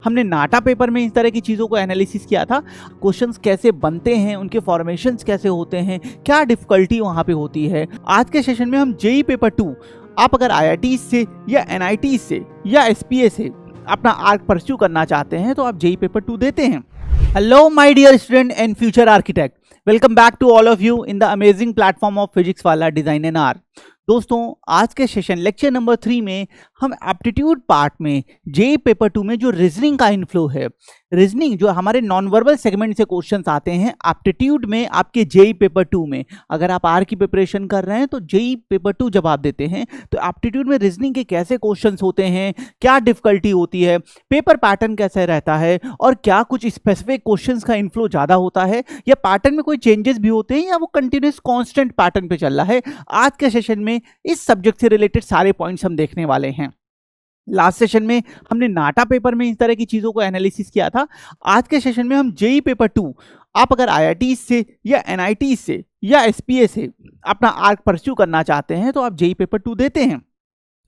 हमने नाटा पेपर में इस तरह की चीज़ों को एनालिसिस किया था। क्वेश्चंस कैसे बनते हैं, उनके फॉर्मेशंस कैसे होते हैं, क्या डिफिकल्टी वहाँ पे होती है। आज के सेशन में हम जेई पेपर 2, आप अगर आईआईटी से या एनआईटी से या एसपीए से अपना आर्क परस्यू करना चाहते हैं तो आप जेई पेपर 2 देते हैं। Hello my dear student and future architect, welcome back to all of you in the amazing platform of physics Wallah design and art. दोस्तों, आज के सेशन लेक्चर नंबर 3 में हम एप्टीट्यूड पार्ट में जेई पेपर 2 में जो रीजनिंग का इनफ्लो है, रीजनिंग जो हमारे नॉन वर्बल सेगमेंट से क्वेश्चंस आते हैं एप्टीट्यूड में आपके जेई पेपर 2 में, अगर आप आर की प्रिपरेशन कर रहे हैं तो जेई पेपर 2 जब आप देते हैं तो एप्टीट्यूड में रीजनिंग के कैसे क्वेश्चंस होते हैं, क्या डिफिकल्टी होती है, पेपर पैटर्न कैसे रहता है और क्या कुछ स्पेसिफिक क्वेश्चंस का इनफ्लो ज़्यादा होता है या पैटर्न में कोई चेंजेस भी होते हैं या वो कंटिन्यूस कॉन्स्टेंट पैटर्न पे चल रहा है। आज के सेशन में इस सब्जेक्ट से रिलेटेड सारे पॉइंट्स हम देखने वाले हैं। लास्ट सेशन में हमने नाटा पेपर में इस तरह की चीज़ों को एनालिसिस किया था। आज के सेशन में हम जेई पेपर 2, आप अगर आईआईटी से या एनआईटी से या एसपीए से अपना आर्क परस्यू करना चाहते हैं तो आप जेई पेपर 2 देते हैं।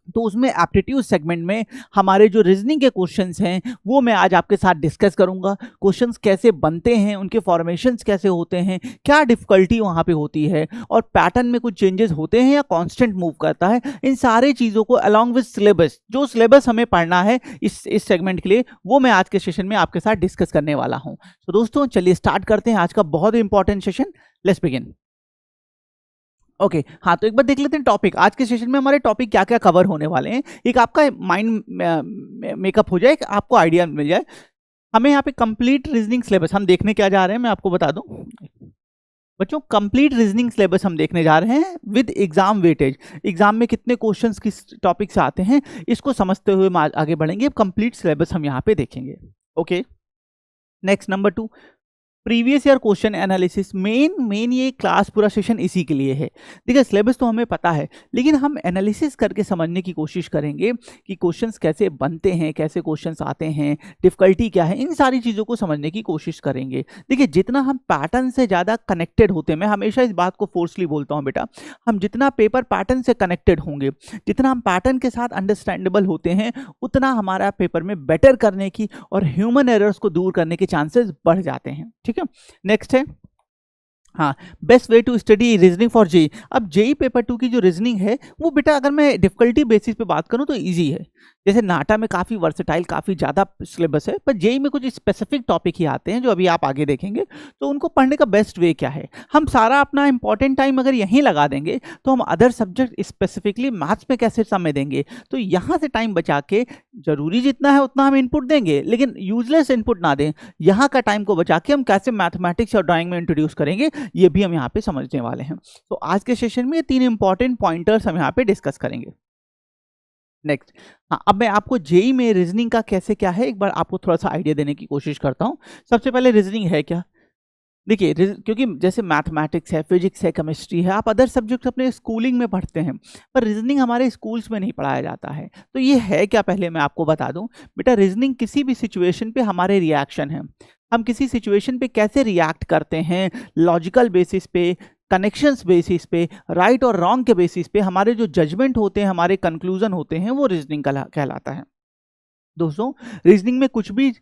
तो उसमें एप्टीट्यूड सेगमेंट में हमारे जो रीजनिंग के क्वेश्चंस हैं वो मैं आज आपके साथ डिस्कस करूंगा। क्वेश्चंस कैसे बनते हैं, उनके फॉर्मेशंस कैसे होते हैं, क्या डिफिकल्टी वहाँ पे होती है और पैटर्न में कुछ चेंजेस होते हैं या कांस्टेंट मूव करता है, इन सारे चीज़ों को अलॉन्ग विद सिलेबस, जो सिलेबस हमें पढ़ना है इस सेगमेंट के लिए, वो मैं आज के सेशन में आपके साथ डिस्कस करने वाला हूँ। तो दोस्तों चलिए स्टार्ट करते हैं आज का बहुत ही important session. Let's begin. Okay हाँ, तो एक बार देख लेते हैं टॉपिक। आज के सेशन में हमारे टॉपिक क्या क्या कवर होने वाले हैं, एक आपका माइंड मेकअप हो जाए, एक आपको आइडिया मिल जाए। हमें यहाँ पे कंप्लीट रीजनिंग सिलेबस हम देखने क्या जा रहे हैं, मैं आपको बता दूं बच्चों, कंप्लीट रीजनिंग सिलेबस हम देखने जा रहे हैं विद एग्जाम वेटेज। एग्जाम में कितने क्वेश्चंस किस टॉपिक से आते हैं इसको समझते हुए हम आगे बढ़ेंगे। कंप्लीट सिलेबस हम यहाँ पे देखेंगे। Okay, next number 2, previous year question analysis. Main ये क्लास पूरा सेशन इसी के लिए है। देखिए सिलेबस तो हमें पता है, लेकिन हम एनालिसिस करके समझने की कोशिश करेंगे कि क्वेश्चंस कैसे बनते हैं, कैसे क्वेश्चंस आते हैं, डिफिकल्टी क्या है, इन सारी चीज़ों को समझने की कोशिश करेंगे। देखिए जितना हम पैटर्न से ज़्यादा कनेक्टेड होते हैं, मैं हमेशा इस बात को फोर्सली बोलता हूँ बेटा, हम जितना पेपर पैटर्न से कनेक्टेड होंगे, जितना हम पैटर्न के साथ अंडरस्टैंडेबल होते हैं, उतना हमारा पेपर में बेटर करने की और ह्यूमन एरर्स को दूर करने के चांसेस बढ़ जाते हैं। ठीक है, नेक्स्ट है हाँ, best way to study reasoning for JEE. अब जेई पेपर 2 की जो रीजनिंग है वो बेटा अगर मैं डिफिकल्टी बेसिस पे बात करूँ तो इजी है। जैसे नाटा में काफ़ी वर्सेटाइल, काफ़ी ज़्यादा सिलेबस है, पर जेई में कुछ स्पेसिफिक टॉपिक ही आते हैं जो अभी आप आगे देखेंगे। तो उनको पढ़ने का बेस्ट वे क्या है, हम सारा अपना इंपॉर्टेंट टाइम अगर यहीं लगा देंगे तो हम अदर सब्जेक्ट स्पेसिफिकली मैथ्स में कैसे समय देंगे। तो यहाँ से टाइम बचा के जरूरी जितना है उतना हम इनपुट देंगे, लेकिन यूजलेस इनपुट ना दें। यहाँ का टाइम को बचा के हम कैसे मैथमेटिक्स और ड्राइंग में इंट्रोड्यूस करेंगे, ये भी हम यहाँ पे समझने वाले हैं। तो आज के सेशन में 3 इंपॉर्टेंट पॉइंटर्स हम यहाँ पे डिस्कस करेंगे। नेक्स्ट हाँ, अब मैं आपको जेई में रीजनिंग का कैसे क्या है एक बार आपको थोड़ा सा आइडिया देने की कोशिश करता हूँ। सबसे पहले रीजनिंग है क्या, देखिए क्योंकि जैसे मैथमेटिक्स है, फिजिक्स है, केमिस्ट्री है, आप अदर सब्जेक्ट्स अपने स्कूलिंग में पढ़ते हैं, पर रीजनिंग हमारे स्कूल्स में नहीं पढ़ाया जाता है। तो ये है क्या, पहले मैं आपको बता दूं बेटा, रीजनिंग किसी भी सिचुएशन पे हमारे रिएक्शन है। हम किसी सिचुएशन पे कैसे रिएक्ट करते हैं, लॉजिकल बेसिस पे, कनेक्शंस बेसिस पे, राइट और रॉन्ग के बेसिस पे हमारे जो जजमेंट होते हैं, हमारे कंक्लूजन होते हैं, वो रीजनिंग कहलाता है। दोस्तों रीजनिंग में कुछ भी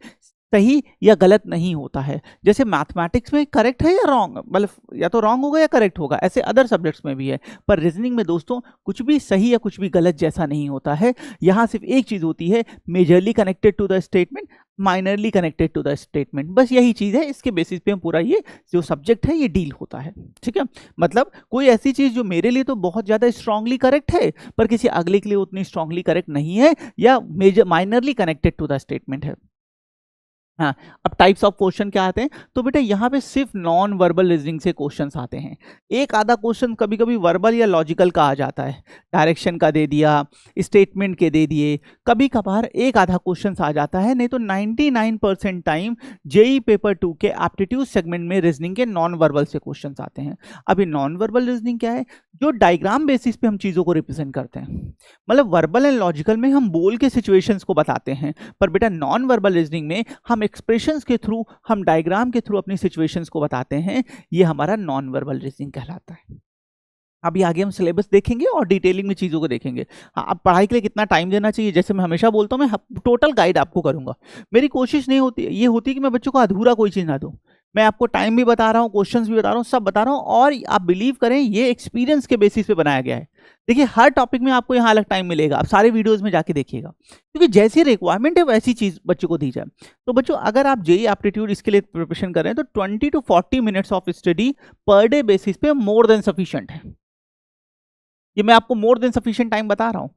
सही या गलत नहीं होता है। जैसे मैथमेटिक्स में करेक्ट है या रॉन्ग, मतलब या तो रॉन्ग होगा या करेक्ट होगा, ऐसे अदर सब्जेक्ट्स में भी है। पर रीजनिंग में दोस्तों कुछ भी सही या कुछ भी गलत जैसा नहीं होता है। यहाँ सिर्फ एक चीज़ होती है, majorly connected to the statement, minorly connected to the statement, बस यही चीज़ है। इसके बेसिस पे हम पूरा ये जो सब्जेक्ट है ये डील होता है। ठीक है, मतलब कोई ऐसी चीज़ जो मेरे लिए तो बहुत ज़्यादा स्ट्रांगली करेक्ट है पर किसी अगले के लिए उतनी स्ट्रांगली करेक्ट नहीं है, या major minorly connected to the statement है। हाँ, अब टाइप्स ऑफ क्वेश्चन क्या आते हैं, तो बेटा यहाँ पे सिर्फ नॉन वर्बल रीजनिंग से क्वेश्चंस आते हैं। एक आधा क्वेश्चन कभी कभी वर्बल या लॉजिकल का आ जाता है, डायरेक्शन का दे दिया, स्टेटमेंट के दे दिए, कभी कभार एक आधा क्वेश्चन आ जाता है। नहीं तो 99% टाइम जेई पेपर 2 के एप्टीट्यूड सेगमेंट में रीजनिंग के नॉन वर्बल से क्वेश्चन आते हैं। अभी नॉन वर्बल रीजनिंग क्या है, जो डायग्राम बेसिस पे हम चीज़ों को रिप्रेजेंट करते हैं। मतलब वर्बल एंड लॉजिकल में हम बोल के सिचुएशंस को बताते हैं, पर बेटा नॉन वर्बल रीजनिंग में हम एक्सप्रेशंस के थ्रू, हम डायग्राम के थ्रू अपनी सिचुएशंस को बताते हैं। ये हमारा नॉन वर्बल रीजनिंग कहलाता है। अभी आगे हम सिलेबस देखेंगे और डिटेलिंग में चीज़ों को देखेंगे। हाँ, अब पढ़ाई के लिए कितना टाइम देना चाहिए, जैसे मैं हमेशा बोलता हूँ, मैं टोटल गाइड आपको करूँगा। मेरी कोशिश नहीं होती, ये होती है कि मैं बच्चों को अधूरा कोई चीज़ ना दूँ। मैं आपको टाइम भी बता रहा हूँ, क्वेश्चंस भी बता रहा हूँ, सब बता रहा हूँ, और आप बिलीव करें ये एक्सपीरियंस के बेसिस पे बनाया गया है। देखिए हर टॉपिक में आपको यहाँ अलग टाइम मिलेगा, आप सारे वीडियोज़ में जाके देखिएगा, क्योंकि जैसी रिक्वायरमेंट है वैसी चीज़ बच्चों को दी जाए। तो बच्चों अगर आप जेईई एप्टीट्यूड इसके लिए प्रिपरेशन कर रहे हैं तो 20 to 40 minutes of study per day basis पे मोर देन सफिशिएंट है। ये मैं आपको मोर देन सफिशिएंट टाइम बता रहा हूँ।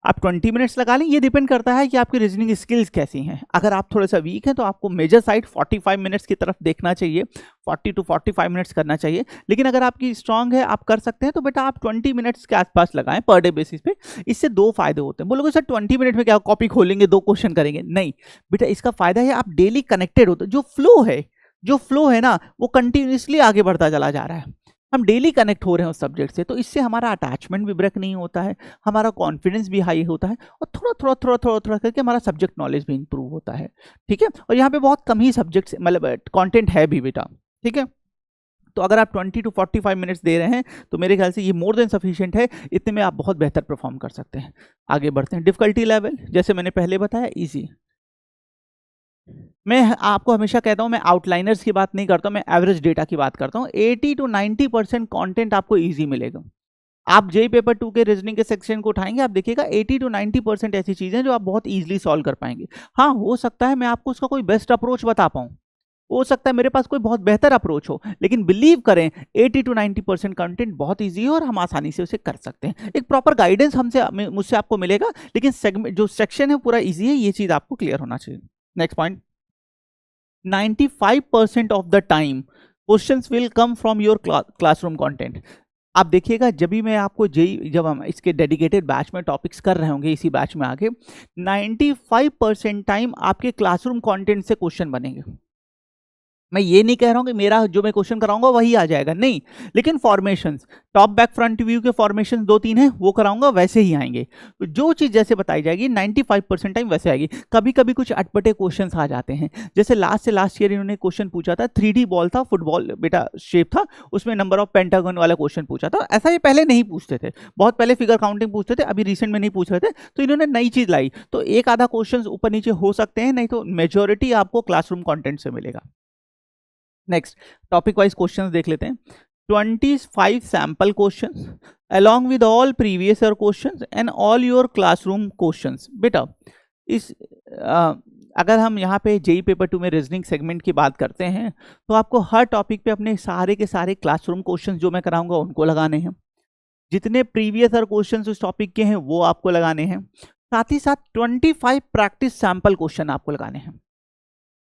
आप 20 मिनट्स लगा लें, ये डिपेंड करता है कि आपकी रीजनिंग स्किल्स कैसी हैं। अगर आप थोड़ा सा वीक हैं तो आपको मेजर साइड 45 मिनट्स की तरफ देखना चाहिए, 40 to 45 मिनट्स करना चाहिए। लेकिन अगर आपकी स्ट्रांग है, आप कर सकते हैं, तो बेटा आप 20 मिनट्स के आसपास लगाएं पर डे बेसिस पे। इससे दो फायदे होते हैं। बोलोगे सर 20 मिनट में क्या कॉपी खोलेंगे, 2 क्वेश्चन करेंगे? नहीं बेटा, इसका फायदा है आप डेली कनेक्टेड होते, जो फ्लो है ना वो कंटिन्यूसली आगे बढ़ता चला जा रहा है। हम डेली कनेक्ट हो रहे हैं उस सब्जेक्ट से, तो इससे हमारा अटैचमेंट भी ब्रेक नहीं होता है, हमारा कॉन्फिडेंस भी हाई होता है, और थोड़ा करके हमारा सब्जेक्ट नॉलेज भी इंप्रूव होता है। ठीक है, और यहाँ पे बहुत कम ही सब्जेक्ट मतलब कंटेंट है भी बेटा। ठीक है, तो अगर आप 20 to 45 मिनट्स दे रहे हैं तो मेरे ख्याल से ये मोर देन सफिशिएंट है। इतने में आप बहुत बेहतर परफॉर्म कर सकते हैं। आगे बढ़ते हैं। डिफिकल्टी लेवल जैसे मैंने पहले बताया, ईजी। मैं आपको हमेशा कहता हूं, मैं आउटलाइनर्स की बात नहीं करता हूं, मैं एवरेज डेटा की बात करता हूं। 80 to 90% कंटेंट आपको इजी मिलेगा। आप जेई पेपर 2 के रीजनिंग के सेक्शन को उठाएंगे, आप देखिएगा 80 to 90% ऐसी चीजें जो आप बहुत इजीली सॉल्व कर पाएंगे। हाँ, हो सकता है मैं आपको उसका कोई बेस्ट अप्रोच बता पाऊं, हो सकता है मेरे पास कोई बहुत बेहतर अप्रोच हो, लेकिन बिलीव करें 80 to 90% कंटेंट बहुत इजी है और हम आसानी से उसे कर सकते हैं। एक प्रॉपर गाइडेंस मुझसे आपको मिलेगा, लेकिन सेगमेंट जो सेक्शन है पूरा इजी है, ये चीज आपको क्लियर होना चाहिए। Next point, 95% of the time questions will come from your classroom content. आप देखिएगा जब भी मैं आपको जब हम इसके डेडिकेटेड बैच में टॉपिक्स कर रहे होंगे, इसी बैच में आगे 95% टाइम आपके क्लासरूम कंटेंट से क्वेश्चन बनेंगे। मैं ये नहीं कह रहा हूं कि मेरा जो मैं क्वेश्चन कराऊंगा वही आ जाएगा, नहीं, लेकिन formations, top back front view के फॉर्मेशंस 2-3 हैं वो कराऊंगा, वैसे ही आएंगे। तो जो चीज जैसे बताई जाएगी 95% टाइम वैसे आएगी। कभी कभी कुछ अटपटे क्वेश्चंस आ जाते हैं, जैसे लास्ट से लास्ट ईयर इन्होंने क्वेश्चन पूछा था, 3D बॉल था, फुटबॉल बेटा शेप था, उसमें नंबर ऑफ पेंटागन वाला क्वेश्चन पूछा था। ऐसा ये पहले नहीं पूछते थे, बहुत पहले फिगर काउंटिंग पूछते थे, अभी रिसेंट में नहीं पूछ रहे थे, तो इन्होंने नई चीज लाई। तो एक आधा क्वेश्चन ऊपर नीचे हो सकते हैं, नहीं तो मेजोरिटी आपको क्लासरूम कॉन्टेंट से मिलेगा। नेक्स्ट, टॉपिक वाइज क्वेश्चंस देख लेते हैं। 25 sample questions along with all previous year questions and all your classroom questions। बेटा इस अगर हम यहाँ पे जेई पेपर 2 में रीजनिंग सेगमेंट की बात करते हैं तो आपको हर टॉपिक पे अपने सारे के सारे क्लासरूम क्वेश्चंस जो मैं कराऊंगा उनको लगाने हैं, जितने प्रीवियस ईयर क्वेश्चंस उस टॉपिक के हैं वो आपको लगाने हैं, साथ ही साथ 25 प्रैक्टिस सैंपल क्वेश्चन आपको लगाने हैं।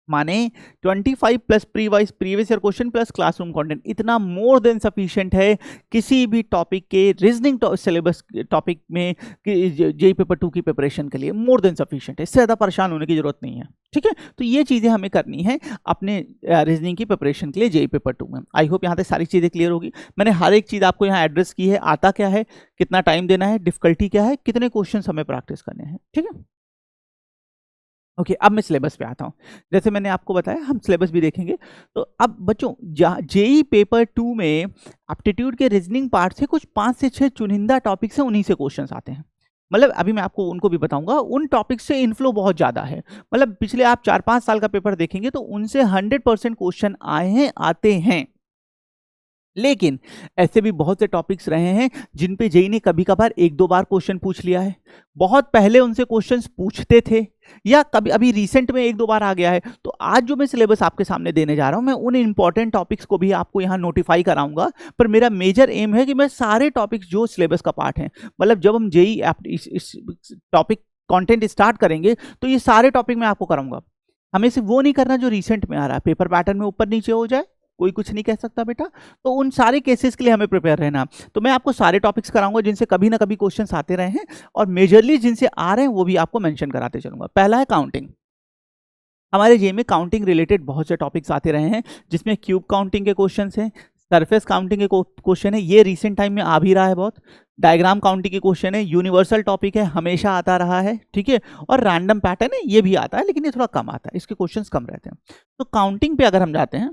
माने 25 plus previous year question plus classroom content, इतना मोर देन सफिशिएंट है किसी भी टॉपिक के रीजनिंग सिलेबस टॉपिक में जेईई पेपर 2 की प्रिपरेशन के लिए मोर देन सफिशिएंट है। इससे ज़्यादा परेशान होने की जरूरत नहीं है। ठीक है, तो ये चीज़ें हमें करनी है अपने रीजनिंग की प्रिपरेशन के लिए जेईई पेपर 2 में। आई होप यहाँ तक सारी चीज़ें क्लियर होगी। मैंने हर एक चीज़ आपको यहाँ एड्रेस की है, आता क्या है, कितना टाइम देना है, डिफिकल्टी क्या है, कितने क्वेश्चन हमें प्रैक्टिस करने हैं। ठीक है, ओके, अब मैं सिलेबस पे आता हूँ। जैसे मैंने आपको बताया हम सिलेबस भी देखेंगे। तो अब बच्चों जेईई पेपर 2 में एप्टीट्यूड के रीजनिंग पार्ट से कुछ 5 से 6 चुनिंदा टॉपिक्स हैं, उन्हीं से क्वेश्चंस आते हैं। मतलब अभी मैं आपको उनको भी बताऊंगा, उन टॉपिक्स से इनफ्लो बहुत ज़्यादा है। मतलब पिछले आप 4-5 साल का पेपर देखेंगे तो उनसे 100% क्वेश्चन आए हैं, आते हैं। लेकिन ऐसे भी बहुत से टॉपिक्स रहे हैं जिन पे जेईई ने कभी कभार 1-2 बार क्वेश्चन पूछ लिया है, बहुत पहले उनसे क्वेश्चंस पूछते थे, या कभी अभी रिसेंट में 1-2 बार आ गया है। तो आज जो मैं सिलेबस आपके सामने देने जा रहा हूं, मैं उन इंपॉर्टेंट टॉपिक्स को भी आपको यहां नोटिफाई कराऊंगा। पर मेरा मेजर एम है कि मैं सारे टॉपिक्स जो सिलेबस का पार्ट है, मतलब जब हम जेईई इस टॉपिक कंटेंट स्टार्ट करेंगे तो ये सारे टॉपिक मैं आपको कराऊंगा। हमें सिर्फ वो नहीं करना जो रिसेंट में आ रहा है, पेपर पैटर्न में ऊपर नीचे हो जाए कोई कुछ नहीं कह सकता बेटा। तो उन सारे केसेस के लिए हमें प्रिपेयर रहना। तो मैं आपको सारे टॉपिक्स कराऊंगा जिनसे कभी ना कभी क्वेश्चंस आते रहे हैं, और मेजरली जिनसे आ रहे हैं वो भी आपको मेंशन कराते चलूंगा। पहला है काउंटिंग। हमारे जेईई में काउंटिंग रिलेटेड बहुत से टॉपिक्स आते रहे हैं, जिसमें क्यूब काउंटिंग के क्वेश्चन हैं, सरफेस काउंटिंग के क्वेश्चन है, ये रिसेंट टाइम में आ भी रहा है बहुत, डायग्राम काउंटिंग के क्वेश्चन है, यूनिवर्सल टॉपिक है, हमेशा आता रहा है। ठीक है, और रैंडम पैटर्न है, ये भी आता है लेकिन ये थोड़ा कम आता है, इसके क्वेश्चंस कम रहते हैं। तो काउंटिंग पे अगर हम जाते हैं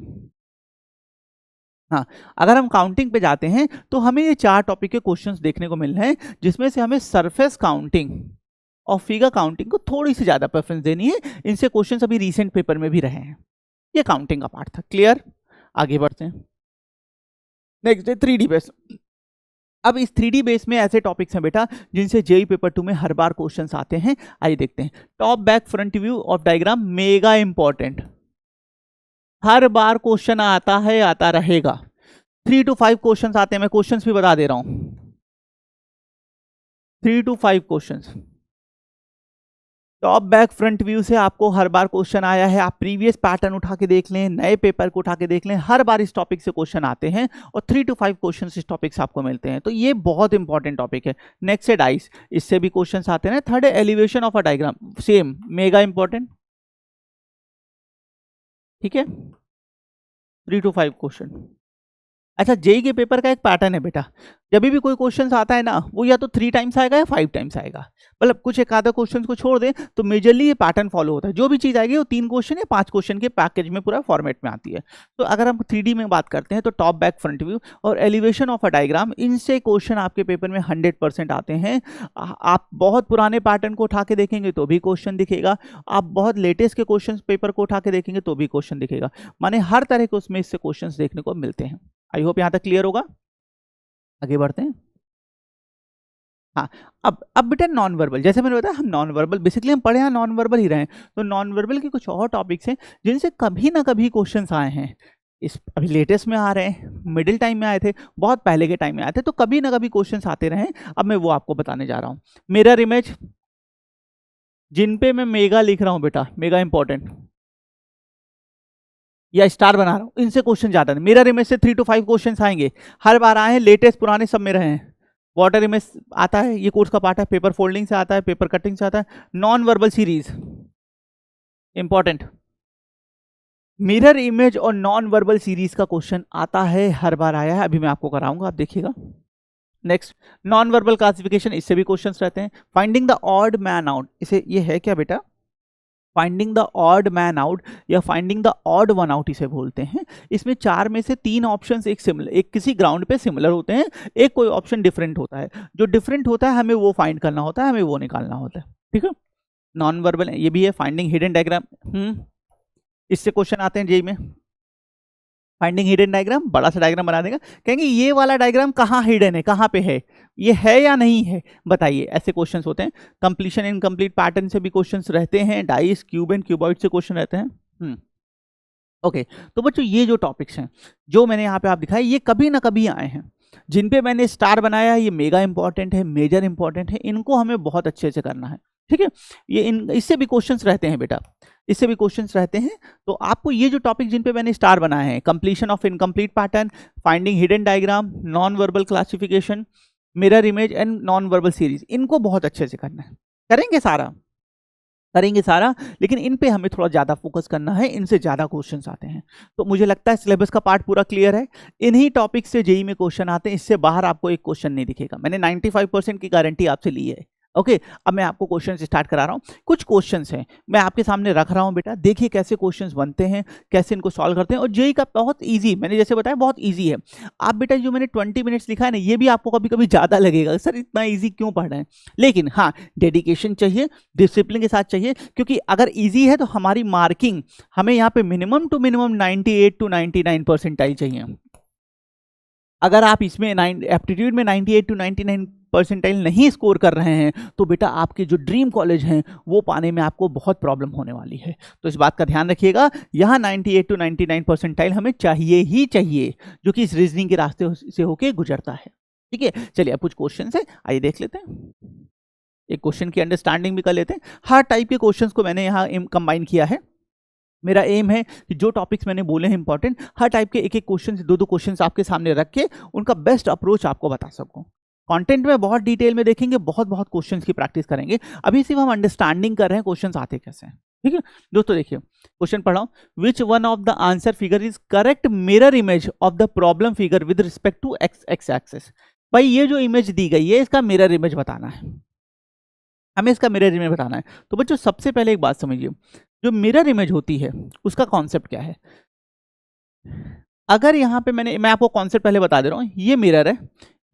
हाँ, अगर हम काउंटिंग पे जाते हैं तो हमें ये 4 टॉपिक के क्वेश्चंस देखने को मिल रहे हैं, जिसमें से हमें सरफेस काउंटिंग और फिगर काउंटिंग को थोड़ी सी ज्यादा प्रेफरेंस देनी है। इनसे क्वेश्चंस अभी रीसेंट पेपर में भी रहे हैं। ये काउंटिंग का पार्ट था। क्लियर? आगे बढ़ते हैं। नेक्स्ट है 3D बेस। अब इस 3D बेस में ऐसे टॉपिक्स हैं बेटा जिनसे जेई पेपर 2 में हर बार क्वेश्चंस आते हैं। आइए देखते हैं। Top back front view of diagram mega important, her bar question आता है, आता रहेगा। 3 to 5 क्वेश्चंस आते हैं, मैं क्वेश्चंस भी बता दे रहा हूं। 3 to 5 questions top back front view से आपको हर बार क्वेश्चन आया है। आप प्रीवियस पैटर्न उठा के देख लें, नए पेपर को उठा के देख लें, हर बार इस टॉपिक से क्वेश्चन आते हैं और 3 to 5 क्वेश्चन इस टॉपिक से आपको मिलते हैं। तो ये बहुत इंपॉर्टेंट टॉपिक है। नेक्स्ट है डाइस, इससे भी क्वेश्चन आते हैं। थर्ड है elevation of a diagram, same mega important. ठीक है, 3 to 5 क्वेश्चन। अच्छा, जेई के पेपर का एक पैटर्न है बेटा, जब भी कोई क्वेश्चन आता है ना, वो या तो 3 टाइम्स आएगा या 5 टाइम्स आएगा। मतलब कुछ एक आधा क्वेश्चन को छोड़ दें तो मेजरली ये पैटर्न फॉलो होता है। जो भी चीज आएगी वो 3 क्वेश्चन या 5 क्वेश्चन के पैकेज में पूरा फॉर्मेट में आती है। तो अगर हम 3D में बात करते हैं तो टॉप बैक फ्रंट व्यू और एलिवेशन ऑफ अ डायग्राम, इनसे क्वेश्चन आपके पेपर में 100% आते हैं। आप बहुत पुराने पैटर्न को उठा के देखेंगे तो भी क्वेश्चन दिखेगा, आप बहुत लेटेस्ट के क्वेश्चन पेपर को उठा के देखेंगे तो भी क्वेश्चन दिखेगा। माने हर तरह के उसमें इससे क्वेश्चन देखने को मिलते हैं। आई होप यहां तक क्लियर होगा। आगे बढ़ते हैं। हाँ, अब बेटा नॉन वर्बल, जैसे मैंने बताया हम नॉन वर्बल बेसिकली हम पढ़े हैं, नॉन वर्बल ही रहे हैं। तो नॉन वर्बल के कुछ और टॉपिक्स हैं जिनसे कभी ना कभी क्वेश्चंस आए हैं। इस अभी लेटेस्ट में आ रहे हैं, मिडिल टाइम में आए थे, बहुत पहले के टाइम में आए थे, तो कभी ना कभी क्वेश्चंस आते रहे। अब मैं वो आपको बताने जा रहा हूँ। मिरर इमेज, जिन पे मैं मेगा लिख रहा हूँ बेटा, मेगा इंपॉर्टेंट, या स्टार बना रहा हूँ, इनसे क्वेश्चन ज्यादा नहीं। मिरर इमेज से 3 to 5 क्वेश्चन आएंगे, हर बार आए हैं, लेटेस्ट पुराने सब में रहे हैं। वाटर इमेज आता है, ये कोर्स का पार्ट है। पेपर फोल्डिंग से आता है, पेपर कटिंग से आता है। Non verbal series important, mirror image और नॉन वर्बल सीरीज का क्वेश्चन आता है, हर बार आया है, अभी मैं आपको कराऊंगा, आप देखिएगा। नेक्स्ट, नॉन वर्बल क्लासिफिकेशन, इससे भी क्वेश्चंस रहते हैं। Finding the odd man out, इसे ये है क्या बेटा, finding the odd man out या finding the odd one out इसे बोलते हैं। इसमें 4 में से 3 ऑप्शंस एक सिमिलर, एक किसी ग्राउंड पे सिमिलर होते हैं, एक कोई ऑप्शन डिफरेंट होता है। जो डिफरेंट होता है हमें वो फाइंड करना होता है, हमें वो निकालना होता है। ठीक है, नॉन वर्बल ये भी है। फाइंडिंग हिडन डायग्राम, इससे क्वेश्चन आते हैं जेई में। फाइंडिंग हिडन डायग्राम, बड़ा सा डायग्राम बना देगा, कहेंगे ये वाला डायग्राम कहाँ हिडन है, कहाँ पे है, ये है या नहीं है, बताइए। ऐसे क्वेश्चंस होते हैं। कंप्लीशन इनकम्प्लीट पैटर्न से भी क्वेश्चंस रहते हैं। डाइस, क्यूब एंड क्यूबॉइड से क्वेश्चन रहते हैं। ओके, तो बच्चों ये जो टॉपिक्स हैं जो मैंने यहाँ पे आप दिखाए, ये कभी ना कभी आए हैं। जिन पे मैंने स्टार बनाया, ये मेगा इंपॉर्टेंट है, मेजर इंपॉर्टेंट है, इनको हमें बहुत अच्छे से करना है। ठीक है, ये इससे भी क्वेश्चंस रहते हैं बेटा, इससे भी क्वेश्चंस रहते हैं। तो आपको ये जो टॉपिक जिन पे मैंने स्टार बनाए हैं, completion of incomplete pattern, finding hidden diagram, non verbal classification, mirror image and non verbal series, इनको बहुत अच्छे से करना है। करेंगे सारा, करेंगे सारा, लेकिन इन पे हमें थोड़ा ज़्यादा फोकस करना है, इनसे ज़्यादा क्वेश्चंस आते हैं। तो मुझे लगता है सिलेबस का पार्ट पूरा क्लियर है। इन्हीं टॉपिक से जेई में क्वेश्चन आते हैं, इससे बाहर आपको एक क्वेश्चन नहीं दिखेगा। मैंने 95% की गारंटी आपसे ली है। ओके, अब मैं आपको क्वेश्चन स्टार्ट करा रहा हूँ। कुछ क्वेश्चंस हैं मैं आपके सामने रख रहा हूँ बेटा, देखिए कैसे क्वेश्चंस बनते हैं, कैसे इनको सॉल्व करते हैं। और जेई का बहुत इजी, मैंने जैसे बताया बहुत इजी है। आप बेटा जो मैंने 20 मिनट्स लिखा है ना, ये भी आपको कभी कभी ज़्यादा लगेगा, सर इतना ईजी क्यों पढ़ रहे हैं। लेकिन हाँ, डेडिकेशन चाहिए, डिसिप्लिन के साथ चाहिए, क्योंकि अगर ईजी है तो हमारी मार्किंग, हमें यहाँ पे minimum to minimum 98 to 99 percentile चाहिए। अगर आप इसमें एप्टीट्यूड में 98 to 99 परसेंटाइल नहीं स्कोर कर रहे हैं तो बेटा आपके जो ड्रीम कॉलेज हैं वो पाने में आपको बहुत प्रॉब्लम होने वाली है। तो इस बात का ध्यान रखिएगा, यहाँ 98 to 99 परसेंटाइल हमें चाहिए ही चाहिए, जो कि इस रीजनिंग के रास्ते से होके गुजरता है। ठीक है, चलिए अब कुछ क्वेश्चन है, आइए देख लेते हैं। एक क्वेश्चन की अंडरस्टैंडिंग भी कर लेते हैं। हर टाइप के क्वेश्चंस को मैंने यहाँ कंबाइन किया है। मेरा एम है कि जो टॉपिक्स मैंने बोले हैं इंपॉर्टेंट, हर टाइप के एक एक क्वेश्चन, दो क्वेश्चंस आपके सामने रख के उनका बेस्ट अप्रोच आपको बता सकूं। कंटेंट में बहुत डिटेल में देखेंगे, बहुत क्वेश्चंस की प्रैक्टिस करेंगे। अभी सिर्फ हम अंडरस्टैंडिंग कर रहे हैं क्वेश्चंस आते कैसे हैं। ठीक है दोस्तों, देखिए क्वेश्चन पढ़ा हूं। Which one of the answer figure is correct mirror image of the problem figure with respect to X axis. भाई ये जो इमेज दी गई है इसका मिरर इमेज बताना है, हमें इसका मिरर इमेज बताना है। तो बच्चों सबसे पहले एक बात समझिए, जो मिरर इमेज होती है उसका कॉन्सेप्ट क्या है। अगर यहाँ पे मैं आपको कॉन्सेप्ट पहले बता दे रहा हूँ, ये मिरर है,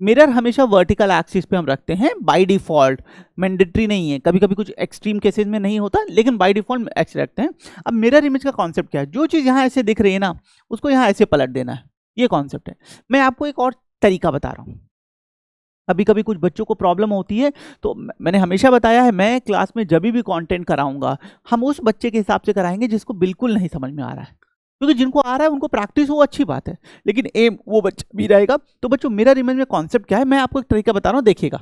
मिरर हमेशा वर्टिकल एक्सिस पे हम रखते हैं बाय डिफॉल्ट, मैंडेटरी नहीं है, कभी कभी कुछ एक्सट्रीम केसेस में नहीं होता, लेकिन बाय डिफॉल्ट एक्स रखते हैं। अब मिरर इमेज का कॉन्सेप्ट क्या है, जो चीज़ यहाँ ऐसे दिख रही है ना, उसको यहाँ ऐसे पलट देना है, ये कॉन्सेप्ट है। मैं आपको एक और तरीका बता रहा हूँ। कभी कभी कुछ बच्चों को प्रॉब्लम होती है, तो मैंने हमेशा बताया है, मैं क्लास में जब भी कंटेंट कराऊंगा, हम उस बच्चे के हिसाब से कराएंगे जिसको बिल्कुल नहीं समझ में आ रहा है, क्योंकि जिनको आ रहा है उनको प्रैक्टिस हो, अच्छी बात है, लेकिन एम वो बच्चा भी रहेगा। तो बच्चों, मिरर इमेज में कॉन्सेप्ट क्या है, मैं आपको एक तरीका बता रहा हूँ, देखिएगा।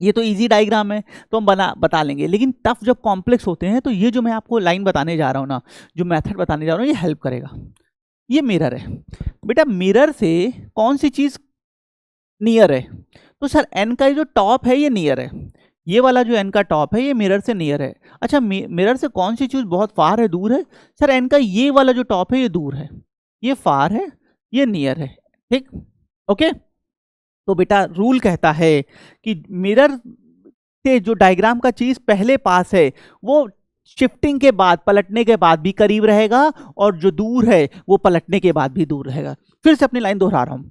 ये तो इजी डायग्राम है, तो हम बता लेंगे, लेकिन टफ जब कॉम्प्लेक्स होते हैं, तो ये जो मैं आपको लाइन बताने जा रहा हूँ ना, जो मेथड बताने जा रहा हूँ, ये हेल्प करेगा। ये मिरर है बेटा, मिरर से कौन सी चीज नियर है, तो सर एन का जो टॉप है ये नियर है, ये वाला जो एन का टॉप है ये मिरर से नियर है। अच्छा, मिरर से कौन सी चीज बहुत फार है, दूर है, सर एन का ये वाला जो टॉप है ये दूर है, ये फार है, ये नियर है, ठीक, ओके। तो बेटा रूल कहता है कि मिरर से जो डायग्राम का चीज पहले पास है वो शिफ्टिंग के बाद, पलटने के बाद भी करीब रहेगा, और जो दूर है वो पलटने के बाद भी दूर रहेगा। फिर से अपनी लाइन दोहरा रहा हूं,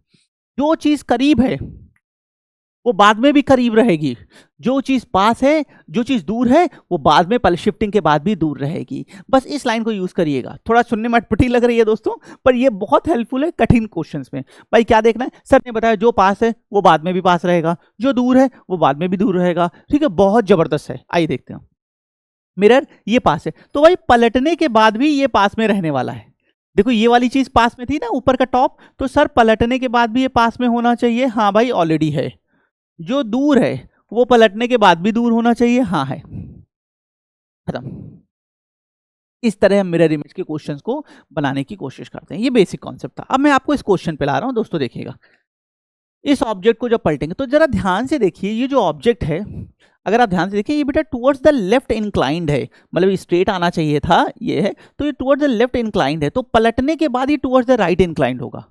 जो चीज करीब है वो बाद में भी करीब रहेगी, जो चीज पास है, जो चीज दूर है, वो बाद में शिफ्टिंग के बाद भी दूर रहेगी। बस इस लाइन को यूज करिएगा। थोड़ा सुनने में अटपटी लग रही है दोस्तों, पर ये बहुत हेल्पफुल है कठिन क्वेश्चंस में। भाई क्या देखना है, सर ने बताया जो पास है वो बाद में भी पास रहेगा, जो दूर है वो बाद में भी दूर रहेगा, ठीक है, बहुत जबरदस्त है। आइए देखते हैं, मिरर ये पास है, तो भाई पलटने के बाद भी ये पास में रहने वाला है। देखो ये वाली चीज पास में थी ना, ऊपर का टॉप, तो सर पलटने के बाद भी ये पास में होना चाहिए, हाँ भाई ऑलरेडी है। जो दूर है वो पलटने के बाद भी दूर होना चाहिए, हाँ है, खत्म। इस तरह हम मिरर इमेज के क्वेश्चंस को बनाने की कोशिश करते हैं। ये बेसिक कॉन्सेप्ट था। अब मैं आपको इस क्वेश्चन पे ला रहा हूं दोस्तों, देखिएगा। इस ऑब्जेक्ट को जब पलटेंगे तो जरा ध्यान से देखिए, ये जो ऑब्जेक्ट है, अगर आप ध्यान से देखिए, ये बेटा टुवर्ड्स द लेफ्ट इंक्लाइंड है, मतलब स्ट्रेट आना चाहिए था, ये है, तो ये टुवर्ड्स द लेफ्ट इंक्लाइंड है, तो पलटने के बाद ये टुवर्ड्स द राइट इंक्लाइंड होगा।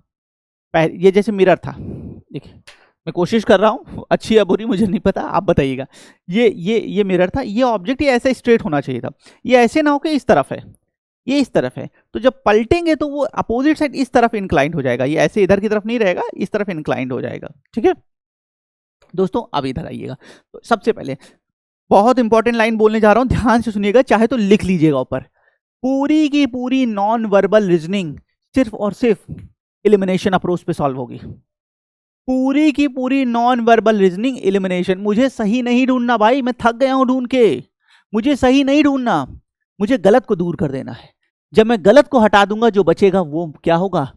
ये जैसे मिरर था, देखिए मैं कोशिश कर रहा हूँ, अच्छी या बुरी मुझे नहीं पता, आप बताइएगा। ये मिरर था, ये ऑब्जेक्ट ये ऐसे स्ट्रेट होना चाहिए था, ये ऐसे ना हो कि इस तरफ है, ये इस तरफ है, तो जब पलटेंगे तो वो अपोजिट साइड इस तरफ इंक्लाइंड हो जाएगा, ये ऐसे इधर की तरफ नहीं रहेगा, इस तरफ इंक्लाइंड हो जाएगा, ठीक है दोस्तों। अब इधर आइएगा, तो सबसे पहले बहुत इंपॉर्टेंट लाइन बोलने जा रहा हूं, ध्यान से सुनिएगा, चाहे तो लिख लीजिएगा ऊपर। पूरी की पूरी नॉन वर्बल रीजनिंग सिर्फ और सिर्फ एलिमिनेशन अप्रोच पे सॉल्व होगी। पूरी की पूरी नॉन वर्बल रीजनिंग एलिमिनेशन। मुझे सही नहीं ढूंढना भाई, मैं थक गया हूं ढूंढ के, मुझे सही नहीं ढूंढना, मुझे गलत को दूर कर देना है। जब मैं गलत को हटा दूंगा, जो बचेगा वो क्या होगा,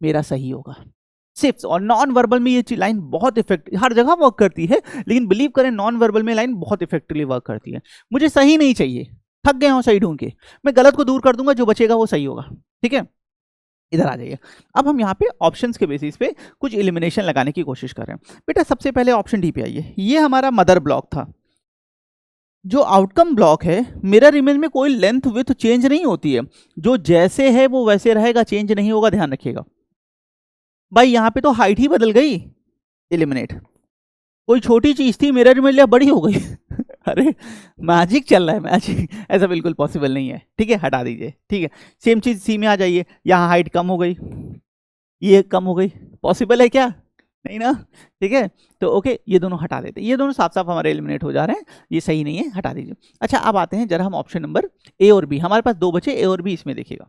मेरा सही होगा सिर्फ। और नॉन वर्बल में ये लाइन बहुत इफेक्टिव, हर जगह वर्क करती है, लेकिन बिलीव करें नॉन वर्बल में लाइन बहुत इफेक्टिवली वर्क करती है। मुझे सही नहीं चाहिए, थक गया हूं सही ढूंढ के, मैं गलत को दूर कर दूंगा, जो बचेगा वो सही होगा, ठीक है। इधर आ जाइए। अब हम यहाँ पे ऑप्शंस के बेसिस पे कुछ एलिमिनेशन लगाने की कोशिश कर रहे हैं। बेटा सबसे पहले ऑप्शन डी पे आइए, ये हमारा मदर ब्लॉक था। जो आउटकम ब्लॉक है, मिरर इमेज में कोई लेंथ विड्थ चेंज नहीं होती है, जो जैसे है वो वैसे रहेगा, चेंज नहीं होगा, ध्यान रखिएगा। भाई यहाँ पे तो हाइट ही बदल गई, एलिमिनेट। कोई छोटी चीज थी, मिरर इमेज लिया बड़ी हो गई अरे मैजिक चल रहा है, मैजिक, ऐसा बिल्कुल पॉसिबल नहीं है, ठीक है, हटा दीजिए, ठीक है। सेम चीज सी में आ जाइए, यहाँ हाइट कम हो गई, ये कम हो गई, पॉसिबल है क्या, नहीं ना, ठीक है। तो ओके, ये दोनों हटा देते, ये दोनों साफ साफ हमारे एलिमिनेट हो जा रहे हैं, ये सही नहीं है, हटा दीजिए। अच्छा अब आते हैं जरा हम ऑप्शन नंबर ए और बी, हमारे पास दो बचे, ए और बी, इसमें देखिएगा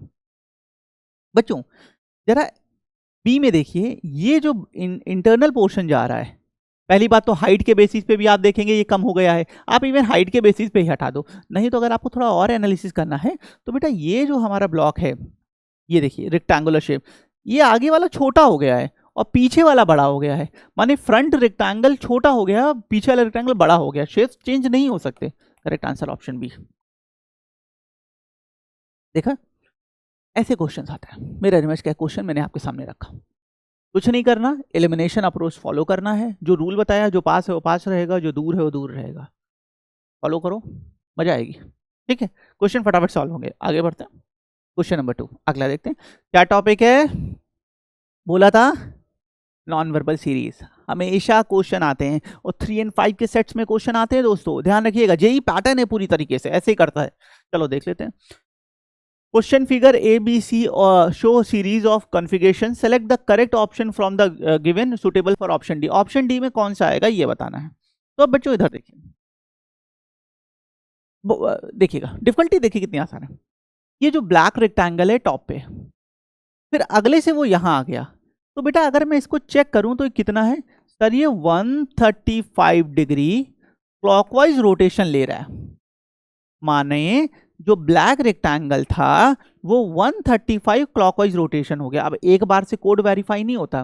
बच्चों, जरा बी में देखिए, ये जो इंटरनल पोर्शन जा रहा है, पहली बात तो हाइट के बेसिस पे भी आप देखेंगे ये कम हो गया है, आप इवन हाइट के बेसिस पे ही हटा दो। नहीं तो अगर आपको थोड़ा और एनालिसिस करना है, तो बेटा ये जो हमारा ब्लॉक है, ये देखिए रेक्टेंगुलर शेप, ये आगे वाला छोटा हो गया है और पीछे वाला बड़ा हो गया है, माने फ्रंट रेक्टेंगल छोटा हो गया, पीछे वाला रेक्टेंगल बड़ा हो गया, शेप चेंज नहीं हो सकते। Correct answer option B. देखा, ऐसे क्वेश्चन आता है, मेरा इमेज का क्वेश्चन मैंने आपके सामने रखा, कुछ नहीं करना, एलिमिनेशन अप्रोच फॉलो करना है, जो रूल बताया, जो पास है वो पास रहेगा, जो दूर है वो दूर रहेगा, फॉलो करो, मजा आएगी, ठीक है। क्वेश्चन फटाफट सॉल्व होंगे, आगे बढ़ते हैं। क्वेश्चन नंबर 2 अगला देखते हैं, क्या टॉपिक है, बोला था नॉन वर्बल सीरीज। हमेशा क्वेश्चन आते हैं और 3 और 5 के सेट्स में क्वेश्चन आते हैं दोस्तों, ध्यान रखिएगा, जेई पैटर्न है पूरी तरीके से, ऐसे ही करता है। चलो देख लेते हैं। Question figure A B C show series of configuration, select the correct option from the given suitable for option D. Option D में कौन सा आएगा ये बताना है। तो अब बच्चों इधर देखिए, देखिएगा डिफिकल्टी देखिए कितनी आसान है। ये जो ब्लैक रेक्टेंगल है टॉप पे, फिर अगले से वो यहां आ गया, तो बेटा अगर मैं इसको चेक करूं तो कितना है सर, ये 135 डिग्री क्लॉकवाइज रोटेशन ले रहा है। माने जो ब्लैक रेक्टेंगल था वो 135 क्लॉकवाइज रोटेशन हो गया। अब एक बार से कोड वेरीफाई नहीं होता,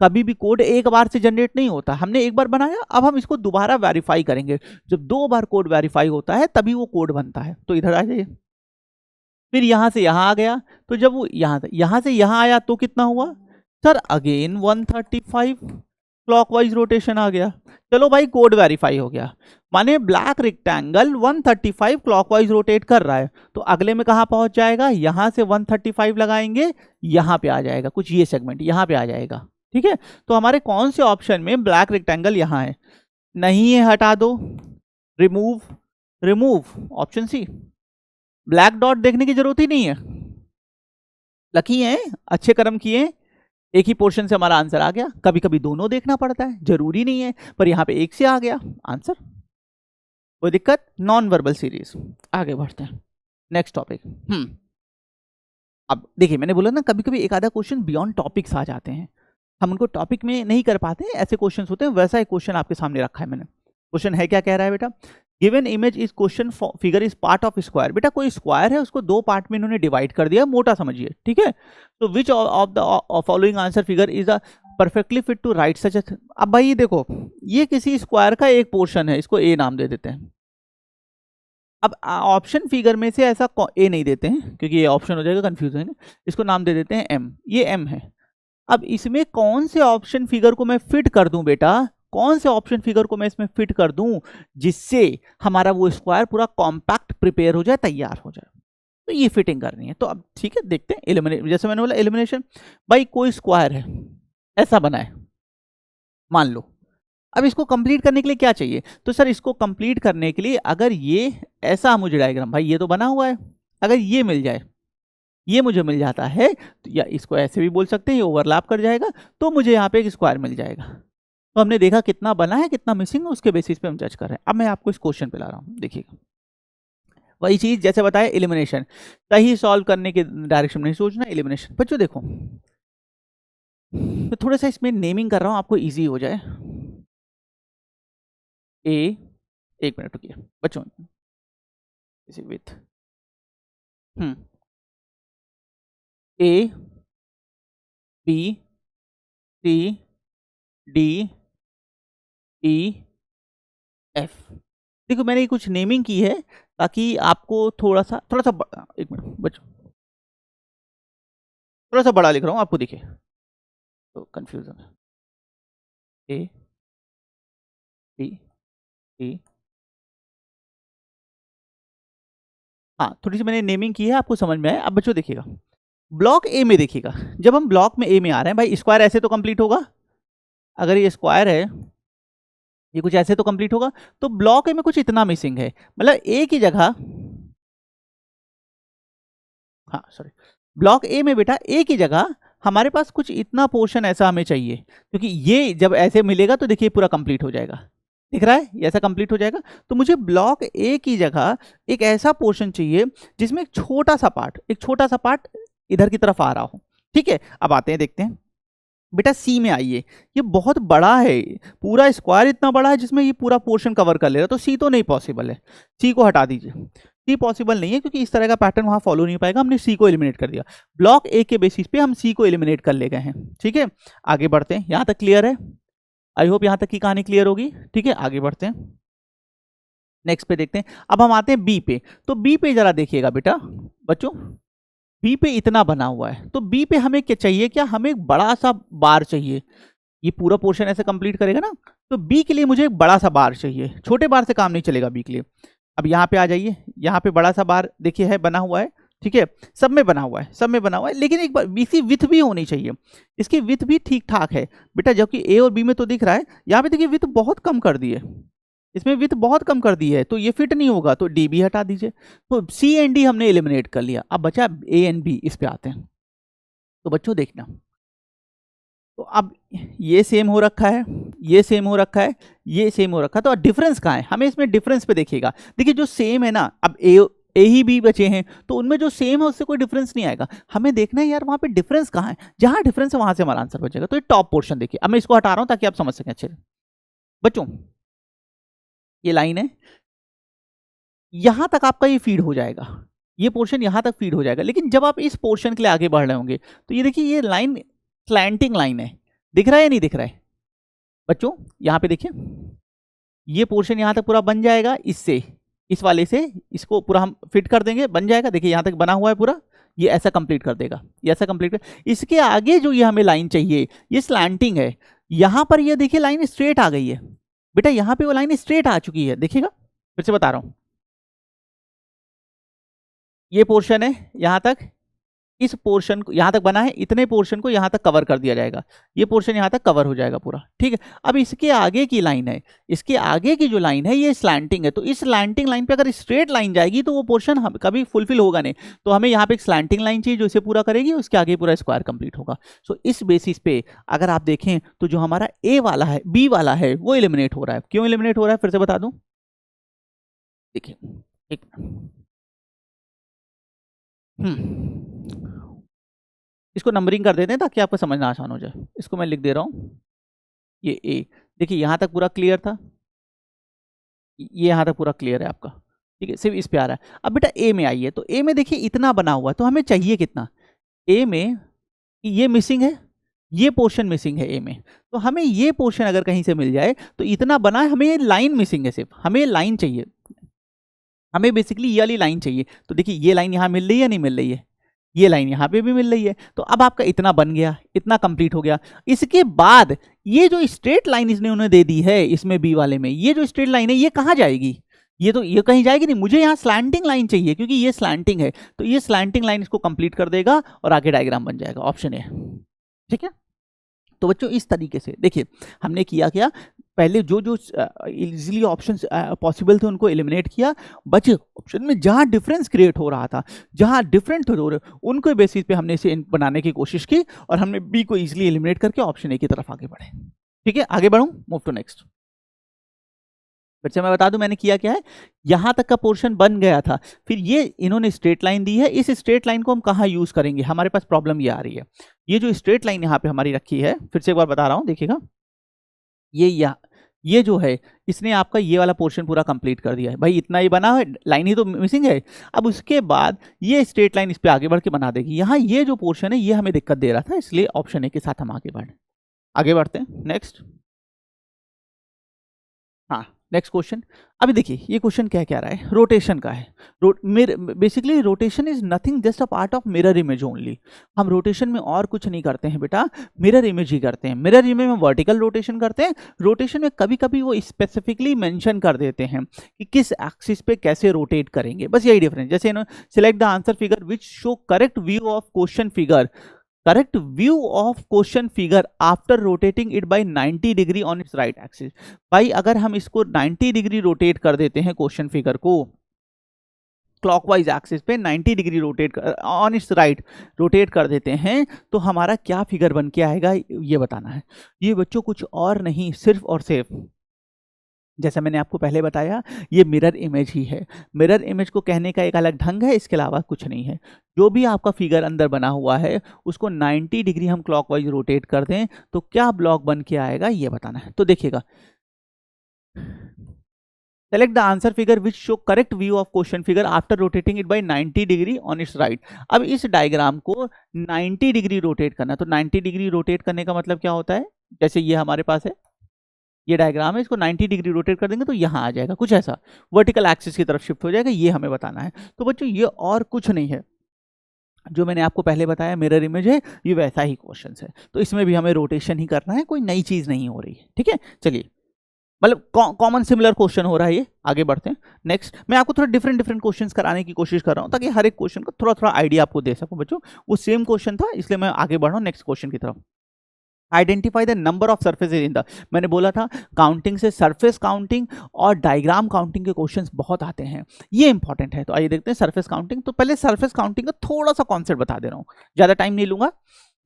कभी भी कोड एक बार से जनरेट नहीं होता। हमने एक बार बनाया, अब हम इसको दोबारा वेरीफाई करेंगे। जब 2 बार कोड वेरीफाई होता है तभी वो कोड बनता है। तो इधर आ जाइए, फिर यहां से यहां आ गया, तो जब वो यहां से यहां आया तो कितना हुआ सर, अगेन 135 क्लॉकवाइज रोटेशन आ गया। चलो भाई कोड वेरीफाई हो गया, माने ब्लैक रेक्टेंगल 135 क्लॉकवाइज रोटेट कर रहा है। तो अगले में कहां पहुंच जाएगा, यहां से 135 लगाएंगे, यहां पे आ जाएगा कुछ ये सेगमेंट, यहां पे आ जाएगा। ठीक है, तो हमारे कौन से ऑप्शन में ब्लैक रेक्टेंगल यहां है, नहीं है हटा दो, remove, remove option C. Black dot देखने की जरूरत ही नहीं है, लकी है, अच्छे कर्म किए, एक ही पोर्शन से हमारा आंसर आ गया। कभी कभी दोनों देखना पड़ता है, जरूरी नहीं है, पर यहां पे एक से आ गया आंसर, कोई दिक्कत। नॉन वर्बल सीरीज, आगे बढ़ते हैं नेक्स्ट टॉपिक। अब देखिए मैंने बोला ना कभी कभी एक आधा क्वेश्चन बियॉन्ड टॉपिक्स आ जाते हैं, हम उनको टॉपिक में नहीं कर पाते, ऐसे क्वेश्चन होते हैं। वैसा एक क्वेश्चन आपके सामने रखा है मैंने। क्वेश्चन है क्या, कह रहा है बेटा, given image is question figure is part of square. बेटा कोई स्क्वायर है, उसको 2 पार्ट में इन्होंने डिवाइड कर दिया, मोटा समझिए, ठीक है। तो which of the following answer figure is a perfectly fit to right such. अब भाई देखो, ये किसी स्क्वायर का एक पोर्शन है, इसको ए नाम दे देते हैं। अब ऑप्शन फिगर में से ऐसा ए नहीं देते हैं क्योंकि ये ऑप्शन हो जाएगा, कंफ्यूज होंगे, इसको नाम दे देते हैं एम, ये एम है। अब इसमें कौन से ऑप्शन फिगर को मैं फिट कर दूं बेटा, कौन से ऑप्शन फिगर को मैं इसमें फिट कर दूं जिससे हमारा वो स्क्वायर पूरा कॉम्पैक्ट प्रिपेयर हो जाए, तैयार हो जाए। तो ये फिटिंग करनी है। तो अब ठीक है, देखते हैं एलिमिनेट, जैसे मैंने बोला एलिमिनेशन। भाई कोई स्क्वायर है, ऐसा बना है मान लो, अब इसको कंप्लीट करने के लिए क्या चाहिए, तो सर इसको कंप्लीट करने के लिए अगर ये ऐसा मुझे डायग्राम, भाई ये तो बना हुआ है, अगर ये मिल जाए, ये मुझे मिल जाता है, तो या इसको ऐसे भी बोल सकते हैं, ये ओवरलैप कर जाएगा, तो मुझे यहाँ पे एक स्क्वायर मिल जाएगा। तो हमने देखा कितना बना है कितना मिसिंग है, उसके बेसिस पे हम जज कर रहे हैं। अब मैं आपको इस क्वेश्चन पे ला रहा हूँ, देखिएगा वही चीज जैसे बताया, एलिमिनेशन, सही सॉल्व करने के डायरेक्शन में नहीं सोचना, एलिमिनेशन। बच्चों देखो तो थोड़ा सा इसमें नेमिंग कर रहा हूँ आपको इजी हो जाए। ए, एक मिनट रुकिए बच्चों, इसी with A B C D E F. देखो मैंने कुछ नेमिंग की है ताकि आपको थोड़ा सा एक मिनट बच्चों, थोड़ा सा बड़ा लिख रहा हूँ आपको दिखे तो कंफ्यूजन है। ए बी सी, हाँ थोड़ी सी मैंने नेमिंग की है, आपको समझ में आया। अब बच्चों देखिएगा, ब्लॉक ए में देखिएगा, जब हम ब्लॉक में ए में आ रहे हैं, भाई स्क्वायर ऐसे तो कंप्लीट होगा, अगर ये स्क्वायर है, ये कुछ ऐसे तो कंप्लीट होगा। तो ब्लॉक ए में कुछ इतना मिसिंग है, मतलब ए की जगह, हाँ सॉरी, ब्लॉक ए में बेटा ए की जगह हमारे पास कुछ इतना पोर्शन ऐसा हमें चाहिए, क्योंकि ये जब ऐसे मिलेगा तो देखिए पूरा कंप्लीट हो जाएगा, दिख रहा है, ये ऐसा कंप्लीट हो जाएगा। तो मुझे ब्लॉक ए की जगह एक ऐसा पोर्शन चाहिए जिसमें एक छोटा सा पार्ट इधर की तरफ आ रहा हो। ठीक है, अब आते हैं देखते हैं बेटा सी में आइए, ये बहुत बड़ा है, पूरा स्क्वायर इतना बड़ा है जिसमें ये पूरा पोर्शन कवर कर ले रहा है, तो सी तो नहीं पॉसिबल है, सी को हटा दीजिए, सी पॉसिबल नहीं है क्योंकि इस तरह का पैटर्न वहां फॉलो नहीं पाएगा, हमने सी को एलिमिनेट कर दिया। ब्लॉक ए के बेसिस पे हम सी को एलिमिनेट कर ले गए हैं। ठीक है, आगे बढ़ते हैं, यहां तक क्लियर है, आई होप यहां तक की कहानी क्लियर होगी। ठीक है, आगे बढ़ते हैं, नेक्स्ट पे देखते हैं। अब हम आते हैं बी पे, तो बी पे जरा देखिएगा बेटा बच्चों, बी पे इतना बना हुआ है, तो बी पे हमें क्या चाहिए, क्या हमें एक बड़ा सा बार चाहिए, ये पूरा पोर्शन ऐसे कंप्लीट करेगा ना, तो बी के लिए मुझे एक बड़ा सा बार चाहिए, छोटे बार से काम नहीं चलेगा बी के लिए। अब यहाँ पे आ जाइए, यहाँ पे बड़ा सा बार देखिए है बना हुआ है, ठीक है, सब में बना हुआ है, लेकिन एक बार बीसी विथ भी होनी चाहिए, इसकी विथ भी ठीक ठाक है बेटा, जबकि ए और बी में तो दिख रहा है, यहाँ पे देखिए विथ बहुत कम कर दी है, इसमें विथ बहुत कम कर दी है, तो ये फिट नहीं होगा, तो डी भी हटा दीजिए। तो सी एंड डी हमने एलिमिनेट कर लिया, अब बचा ए एंड बी, इस पे आते हैं। तो बच्चों देखना, तो अब ये सेम हो रखा है, ये सेम हो रखा है, ये सेम हो रखा है, तो डिफरेंस कहाँ है? हमें इसमें डिफरेंस पे देखिएगा। देखिए जो सेम है ना, अब ए ही बी बचे हैं, तो उनमें जो सेम है उससे कोई डिफरेंस नहीं आएगा। हमें देखना है यार वहां पे डिफरेंस कहाँ है, जहां डिफरेंस है वहां से हमारा आंसर बचेगा। तो ये टॉप पोर्शन देखिए, अब मैं इसको हटा रहा हूं ताकि आप समझ सकें अच्छे से। बच्चों ये लाइन है, यहां तक आपका ये फीड हो जाएगा, ये पोर्शन यहां तक फीड हो जाएगा। लेकिन जब आप इस पोर्शन के लिए आगे बढ़ रहे होंगे, तो ये देखिए ये लाइन स्लैंटिंग लाइन है, दिख रहा है या नहीं दिख रहा है बच्चों? यहां पे देखिए ये पोर्शन यहां तक पूरा बन जाएगा, इससे इस वाले से इसको पूरा हम फिट कर देंगे, बन जाएगा। देखिए यहां तक बना हुआ है पूरा, ये ऐसा कंप्लीट कर देगा, ये ऐसा कंप्लीट कर। इसके आगे जो ये हमें लाइन चाहिए, ये स्लैंटिंग है, यहां पर ये देखिए लाइन स्ट्रेट आ गई है बेटा, यहां पे वो लाइन स्ट्रेट आ चुकी है, देखिएगा फिर से बता रहा हूं। ये पोर्शन है यहां तक, इस पोर्शन को यहां तक बना है, इतने पोर्शन को यहां तक कवर कर दिया जाएगा, ये पोर्शन यहां तक कवर हो जाएगा पूरा, ठीक है। अब इसके आगे की लाइन है, इसके आगे की जो लाइन है ये स्लैंटिंग है, तो इस स्लैंटिंग लाइन पे अगर स्ट्रेट लाइन जाएगी तो वो पोर्शन कभी फुलफिल होगा नहीं, तो हमें यहाँ पे एक स्लैंटिंग लाइन चाहिए जो इसे पूरा करेगी, उसके आगे पूरा स्क्वायर कंप्लीट होगा। सो इस बेसिस पे अगर आप देखें तो जो हमारा ए वाला है, बी वाला है, वो एलिमिनेट हो रहा है। क्यों एलिमिनेट हो रहा है फिर से बता दूं, देखिए एक इसको नंबरिंग कर देते हैं ताकि आपको समझना आसान हो जाए। इसको मैं लिख दे रहा हूं, ये ए, देखिए यहां तक पूरा क्लियर था, ये यहां तक पूरा क्लियर है आपका, ठीक है, सिर्फ इस पे आ रहा है। अब बेटा ए में आइए, तो ए में देखिए इतना बना हुआ है, तो हमें चाहिए कितना? ए में ये मिसिंग है, ये पोर्शन मिसिंग है ए में, तो हमें ये पोर्शन अगर कहीं से मिल जाए, तो इतना बना है, हमें ये लाइन मिसिंग है, सिर्फ हमें लाइन चाहिए, हमें बेसिकली ये वाली लाइन चाहिए। तो देखिए ये लाइन यहां मिल रही है या नहीं मिल रही है, ये लाइन यहाँ पे भी मिल रही है, तो अब आपका इतना बन गया, इतना कंप्लीट हो गया। इसके बाद ये जो स्ट्रेट लाइन इसने उन्हें दे दी है, इसमें बी वाले में ये जो स्ट्रेट लाइन है ये कहाँ जाएगी? ये तो ये कहीं जाएगी नहीं, मुझे यहाँ स्लैंटिंग लाइन चाहिए क्योंकि ये स्लैंटिंग है, तो ये स्लैंटिंग लाइन इसको कंप्लीट कर देगा और आगे डायग्राम बन जाएगा, ऑप्शन ए, ठीक है। तो बच्चों इस तरीके से देखिए हमने किया क्या, पहले जो जो इजीली ऑप्शंस पॉसिबल थे उनको एलिमिनेट किया, बचे ऑप्शन में जहां डिफरेंस क्रिएट हो रहा था, जहां डिफरेंट हो रहे उनको बेसिस पे हमने इसे बनाने की कोशिश की और हमने बी को इजीली एलिमिनेट करके ऑप्शन ए की तरफ आगे बढ़े, ठीक है। आगे बढ़ूं, मूव टू नेक्स्ट। बच्चे मैं बता दूं मैंने किया क्या है, यहां तक का पोर्शन बन गया था, फिर ये इन्होंने स्ट्रेट लाइन दी है, इस स्ट्रेट लाइन को हम कहां यूज करेंगे, हमारे पास प्रॉब्लम ये आ रही है। ये जो स्ट्रेट लाइन यहां पे हमारी रखी है, फिर से एक बार बता रहा हूं, देखिएगा ये जो है इसने आपका ये वाला पोर्शन पूरा कंप्लीट कर दिया है, भाई इतना ही बना है, लाइन ही तो मिसिंग है। अब उसके बाद ये स्ट्रेट लाइन इस पे आगे बढ़ के बना देगी, यहाँ ये जो पोर्शन है ये हमें दिक्कत दे रहा था, इसलिए ऑप्शन ए के साथ हम आगे बढ़ते हैं नेक्स्ट। हाँ नेक्स्ट क्वेश्चन, अभी देखिए ये क्वेश्चन क्या कह रहा है, रोटेशन का है। Basically rotation is nothing just a part of mirror image only. हम रोटेशन में और कुछ नहीं करते हैं बेटा, मिरर इमेज ही करते हैं। मिरर इमेज में वर्टिकल रोटेशन करते हैं, रोटेशन में कभी कभी वो स्पेसिफिकली मेंशन कर देते हैं कि किस एक्सिस पे कैसे रोटेट करेंगे, बस यही डिफरेंस। जैसे select the answer figure which show correct view of question figure, correct view of question figure after rotating it by 90 degree on its right axis। भाई अगर हम इसको 90 डिग्री रोटेट कर देते हैं क्वेश्चन फिगर को क्लॉकवाइज एक्सिस पे 90 degree rotate on it's right rotate कर देते हैं, तो हमारा क्या फिगर बन के आएगा ये बताना है। ये बच्चों कुछ और नहीं, सिर्फ और सिर्फ जैसा मैंने आपको पहले बताया, ये मिरर इमेज ही है। मिरर इमेज को कहने का एक अलग ढंग है, इसके अलावा कुछ नहीं है। जो भी आपका फिगर अंदर बना हुआ है उसको 90 डिग्री हम क्लॉकवाइज रोटेट कर दें तो क्या ब्लॉक बन के आएगा ये बताना है। तो देखिएगा, select the answer figure which show correct view of question figure after rotating it by 90 degree on it's right. अब इस डायग्राम को 90 डिग्री रोटेट करना, तो 90 डिग्री रोटेट करने का मतलब क्या होता है, जैसे ये हमारे पास है, ये डायग्राम है, इसको 90 डिग्री रोटेट कर देंगे तो यहाँ आ जाएगा, कुछ ऐसा वर्टिकल एक्सिस की तरफ शिफ्ट हो जाएगा, ये हमें बताना है। तो बच्चों ये और कुछ नहीं है, जो मैंने आपको पहले बताया मिरर इमेज है, ये वैसा ही क्वेश्चन है। तो इसमें भी हमें रोटेशन ही करना है, कोई नई चीज नहीं हो रही है, ठीक है। चलिए, मतलब कॉमन सिमिलर क्वेश्चन हो रहा है ये, आगे बढ़ते हैं नेक्स्ट। मैं आपको थोड़ा डिफरेंट क्वेश्चंस कराने की कोशिश कर रहा हूँ ताकि हर एक क्वेश्चन का थोड़ा आइडिया आपको दे सकूं बच्चों। वो सेम क्वेश्चन था इसलिए मैं आगे बढ़ रहा हूँ नेक्स्ट क्वेश्चन की तरफ। Identify the number of surfaces in the, मैंने बोला था काउंटिंग से सरफेस काउंटिंग और डायग्राम काउंटिंग के क्वेश्चंस बहुत आते हैं, ये इंपॉर्टेंट है। तो आइए देखते हैं सरफेस काउंटिंग। तो पहले सरफेस काउंटिंग का थोड़ा सा कॉन्सेप्ट बता दे रहा हूँ, ज्यादा टाइम नहीं लूंगा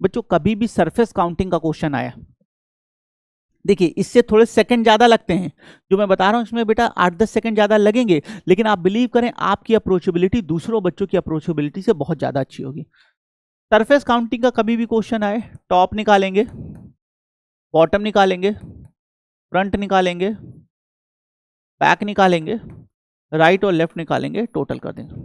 बच्चों। कभी भी सरफेस काउंटिंग का क्वेश्चन आया, देखिए इससे थोड़े सेकंड ज्यादा लगते हैं, जो मैं बता रहा हूं इसमें बेटा 8-10 सेकंड ज्यादा लगेंगे, लेकिन आप बिलीव करें आपकी अप्रोचेबिलिटी दूसरों बच्चों की अप्रोचेबिलिटी से बहुत ज्यादा अच्छी होगी। सरफेस काउंटिंग का कभी भी क्वेश्चन आए, टॉप निकालेंगे, बॉटम निकालेंगे, फ्रंट निकालेंगे, बैक निकालेंगे, राइट और लेफ्ट निकालेंगे, टोटल कर देंगे।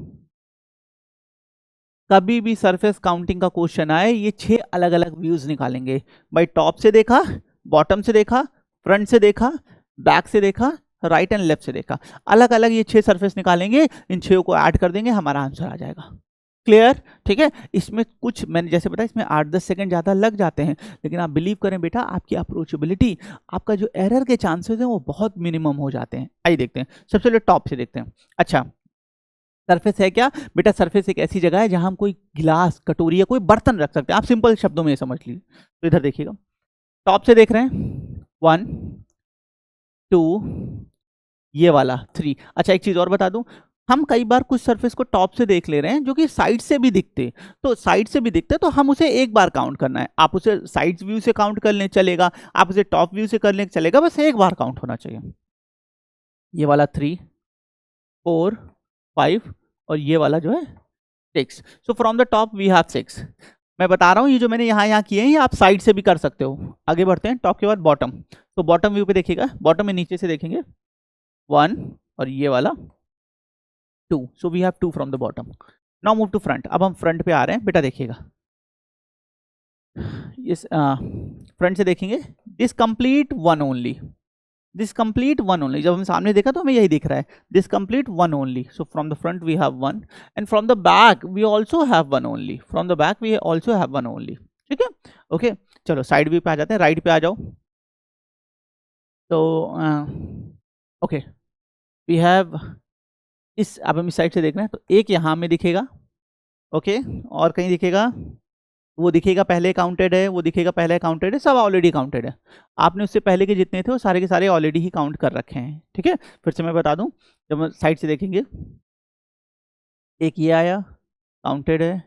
कभी भी सरफेस काउंटिंग का क्वेश्चन आए, ये 6 अलग अलग व्यूज निकालेंगे भाई। टॉप से देखा, बॉटम से देखा, फ्रंट से देखा, बैक से देखा, राइट एंड लेफ्ट से देखा, अलग अलग ये 6 सरफेस निकालेंगे, इन 6 को ऐड कर देंगे, हमारा आंसर आ जाएगा। क्लियर? ठीक है। इसमें कुछ मैंने जैसे बताया, इसमें 8-10 सेकंड ज़्यादा लग जाते हैं, लेकिन आप बिलीव करें बेटा आपकी अप्रोचेबिलिटी, आपका जो एरर के चांसेस हैं वो बहुत मिनिमम हो जाते हैं। आइए देखते हैं, सबसे पहले टॉप से देखते हैं। अच्छा, सरफेस है क्या बेटा? सरफेस एक ऐसी जगह है जहां हम कोई गिलास, कटोरी या कोई बर्तन रख सकते हैं। आप सिंपल शब्दों में ये समझ लीजिए। तो इधर देखिएगा, टॉप से देख रहे हैं 1 2, ये वाला 3। अच्छा एक चीज और बता दूं, हम कई बार कुछ सरफेस को टॉप से देख ले रहे हैं जो कि साइड से भी दिखते, तो साइड से भी दिखते तो हम उसे एक बार काउंट करना है। आप उसे साइड व्यू से काउंट कर लें चलेगा, आप उसे टॉप व्यू से कर लें चलेगा, बस एक बार काउंट होना चाहिए। ये वाला 3 4 5 और ये वाला जो है 6। So from the top we have 6। मैं बता रहा हूँ ये जो मैंने यहाँ किए हैं ये आप साइड से भी कर सकते हो। आगे बढ़ते हैं, टॉप के बाद बॉटम। तो बॉटम व्यू पे देखिएगा, बॉटम में नीचे से देखेंगे 1 और ये वाला 2। So we have 2 from the bottom. Now move to front. अब हम फ्रंट पे आ रहे हैं बेटा, देखिएगा इस फ्रंट से देखेंगे, this complete 1 only, this complete 1 only. जब हम सामने देखा तो हमें यही दिख रहा है, this complete 1 only. So from the front we have 1 and from the back we also have 1 only, from the back we also have 1 only. ठीक है, ओके। चलो साइड व्यू पे आ जाते हैं, राइट पे आ जाओ। तो ओके वी हैव इस, अब हम इस साइड से देख रहे हैं तो एक यहाँ में दिखेगा, ओके, और कहीं दिखेगा, वो दिखेगा पहले काउंटेड है, वो दिखेगा पहले काउंटेड है, सब ऑलरेडी काउंटेड है। आपने उससे पहले के जितने थे वो सारे के सारे ऑलरेडी ही काउंट कर रखे हैं। ठीक है, फिर से मैं बता दूं, जब हम साइड से देखेंगे, एक ये आया काउंटेड है,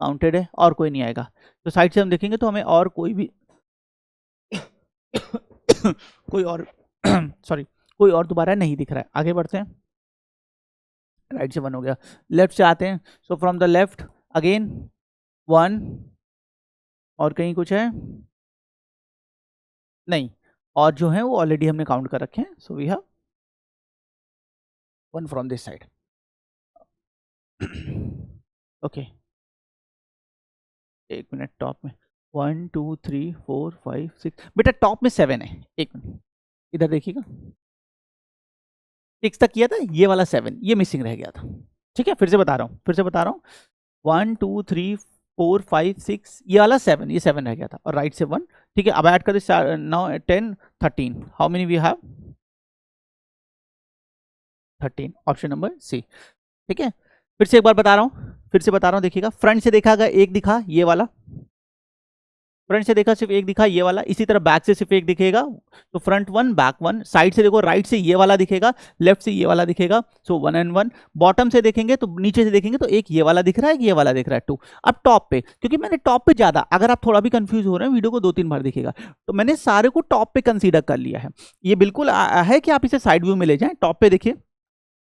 काउंटेड है, और कोई नहीं आएगा। तो साइड से हम देखेंगे तो हमें और कोई भी कोई और सॉरी कोई और दोबारा नहीं दिख रहा है। आगे बढ़ते हैं, राइट से 1 हो गया, लेफ्ट से आते हैं। सो फ्रॉम द लेफ्ट अगेन 1 और कहीं कुछ है नहीं, और जो है वो ऑलरेडी हमने काउंट कर रखे हैं। So we have 1 from this side. Okay, एक मिनट, टॉप में 1 2 3 4 5 6 बेटा टॉप में 7 है। एक मिनट इधर देखिएगा, 6 तक किया था, ये वाला 7 ये मिसिंग रह गया था। ठीक है, फिर से बता रहा हूँ 1 2 3 4 5 6, ये वाला 7, ये 7 रह गया था, और राइट से 1। ठीक है, अब ऐड कर दे, now 10 13, how many we have? 13, option number C. ठीक है, फिर से एक बार बता रहा हूँ, देखिएगा फ्रंट से देखा, अगर एक दिखा ये वाला, फ्रंट से देखा सिर्फ एक दिखा ये वाला, इसी तरह बैक से सिर्फ एक दिखेगा, तो फ्रंट 1 बैक 1। साइड से देखो, राइट से ये वाला दिखेगा, लेफ्ट से ये वाला दिखेगा, सो 1 and 1। बॉटम से देखेंगे तो नीचे से देखेंगे तो एक ये वाला दिख रहा है, ये वाला दिख रहा है 2। अब टॉप पे, क्योंकि मैंने टॉप पे ज्यादा, अगर आप थोड़ा भी कंफ्यूज हो रहे हैं वीडियो को 2-3 बार दिखेगा, तो मैंने सारे को टॉप पे कंसीडर कर लिया है। ये बिल्कुल है कि आप इसे साइड व्यू में ले जाएं। टॉप पे देखिए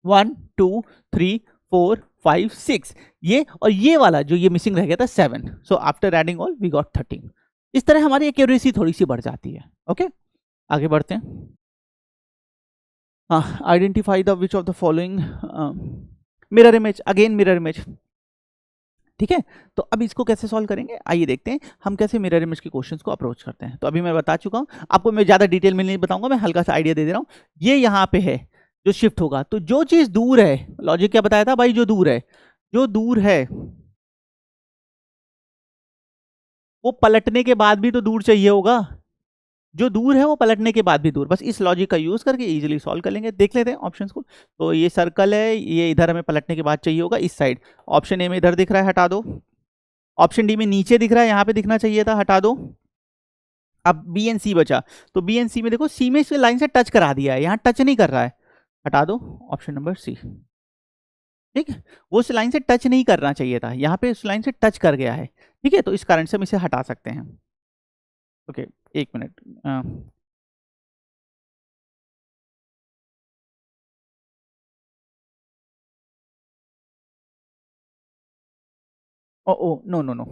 1 2 3 4 5 6, ये और ये वाला जो ये मिसिंग रह गया था 7। So after adding all we got 13। इस तरह हमारी एक्यूरेसी थोड़ी सी बढ़ जाती है। ओके, आगे बढ़ते हैं। Identify the which of the following mirror image, again mirror image. ठीक है, तो अब इसको कैसे सॉल्व करेंगे, आइए देखते हैं हम कैसे मिरर इमेज के क्वेश्चंस को अप्रोच करते हैं। तो अभी मैं बता चुका हूं आपको, मैं ज्यादा डिटेल में नहीं बताऊंगा, मैं हल्का सा आइडिया दे दे रहा हूं। ये यहाँ पे है जो शिफ्ट होगा, तो जो चीज दूर है, लॉजिक क्या बताया था भाई, जो दूर है, जो दूर है वो पलटने के बाद भी तो दूर चाहिए होगा, जो दूर है वो पलटने के बाद भी दूर। बस इस लॉजिक का यूज करके इजीली सॉल्व कर लेंगे। देख लेते हैं ऑप्शंस को। तो ये सर्कल है, ये इधर हमें पलटने के बाद चाहिए होगा इस साइड। ऑप्शन ए में इधर दिख रहा है, हटा दो। ऑप्शन डी में नीचे दिख रहा है, यहाँ पे दिखना चाहिए था, हटा दो। अब बी एंड सी बचा, तो बी एंड सी में देखो सी में इस लाइन से टच करा दिया है, यहाँ टच नहीं कर रहा है, हटा दो ऑप्शन नंबर सी। ठीक है, वो उस लाइन से टच नहीं करना चाहिए था, यहाँ पे उस लाइन से टच कर गया है। ठीक है, तो इस कारण से हम इसे हटा सकते हैं। ओके, एक minute, oh oh no no no,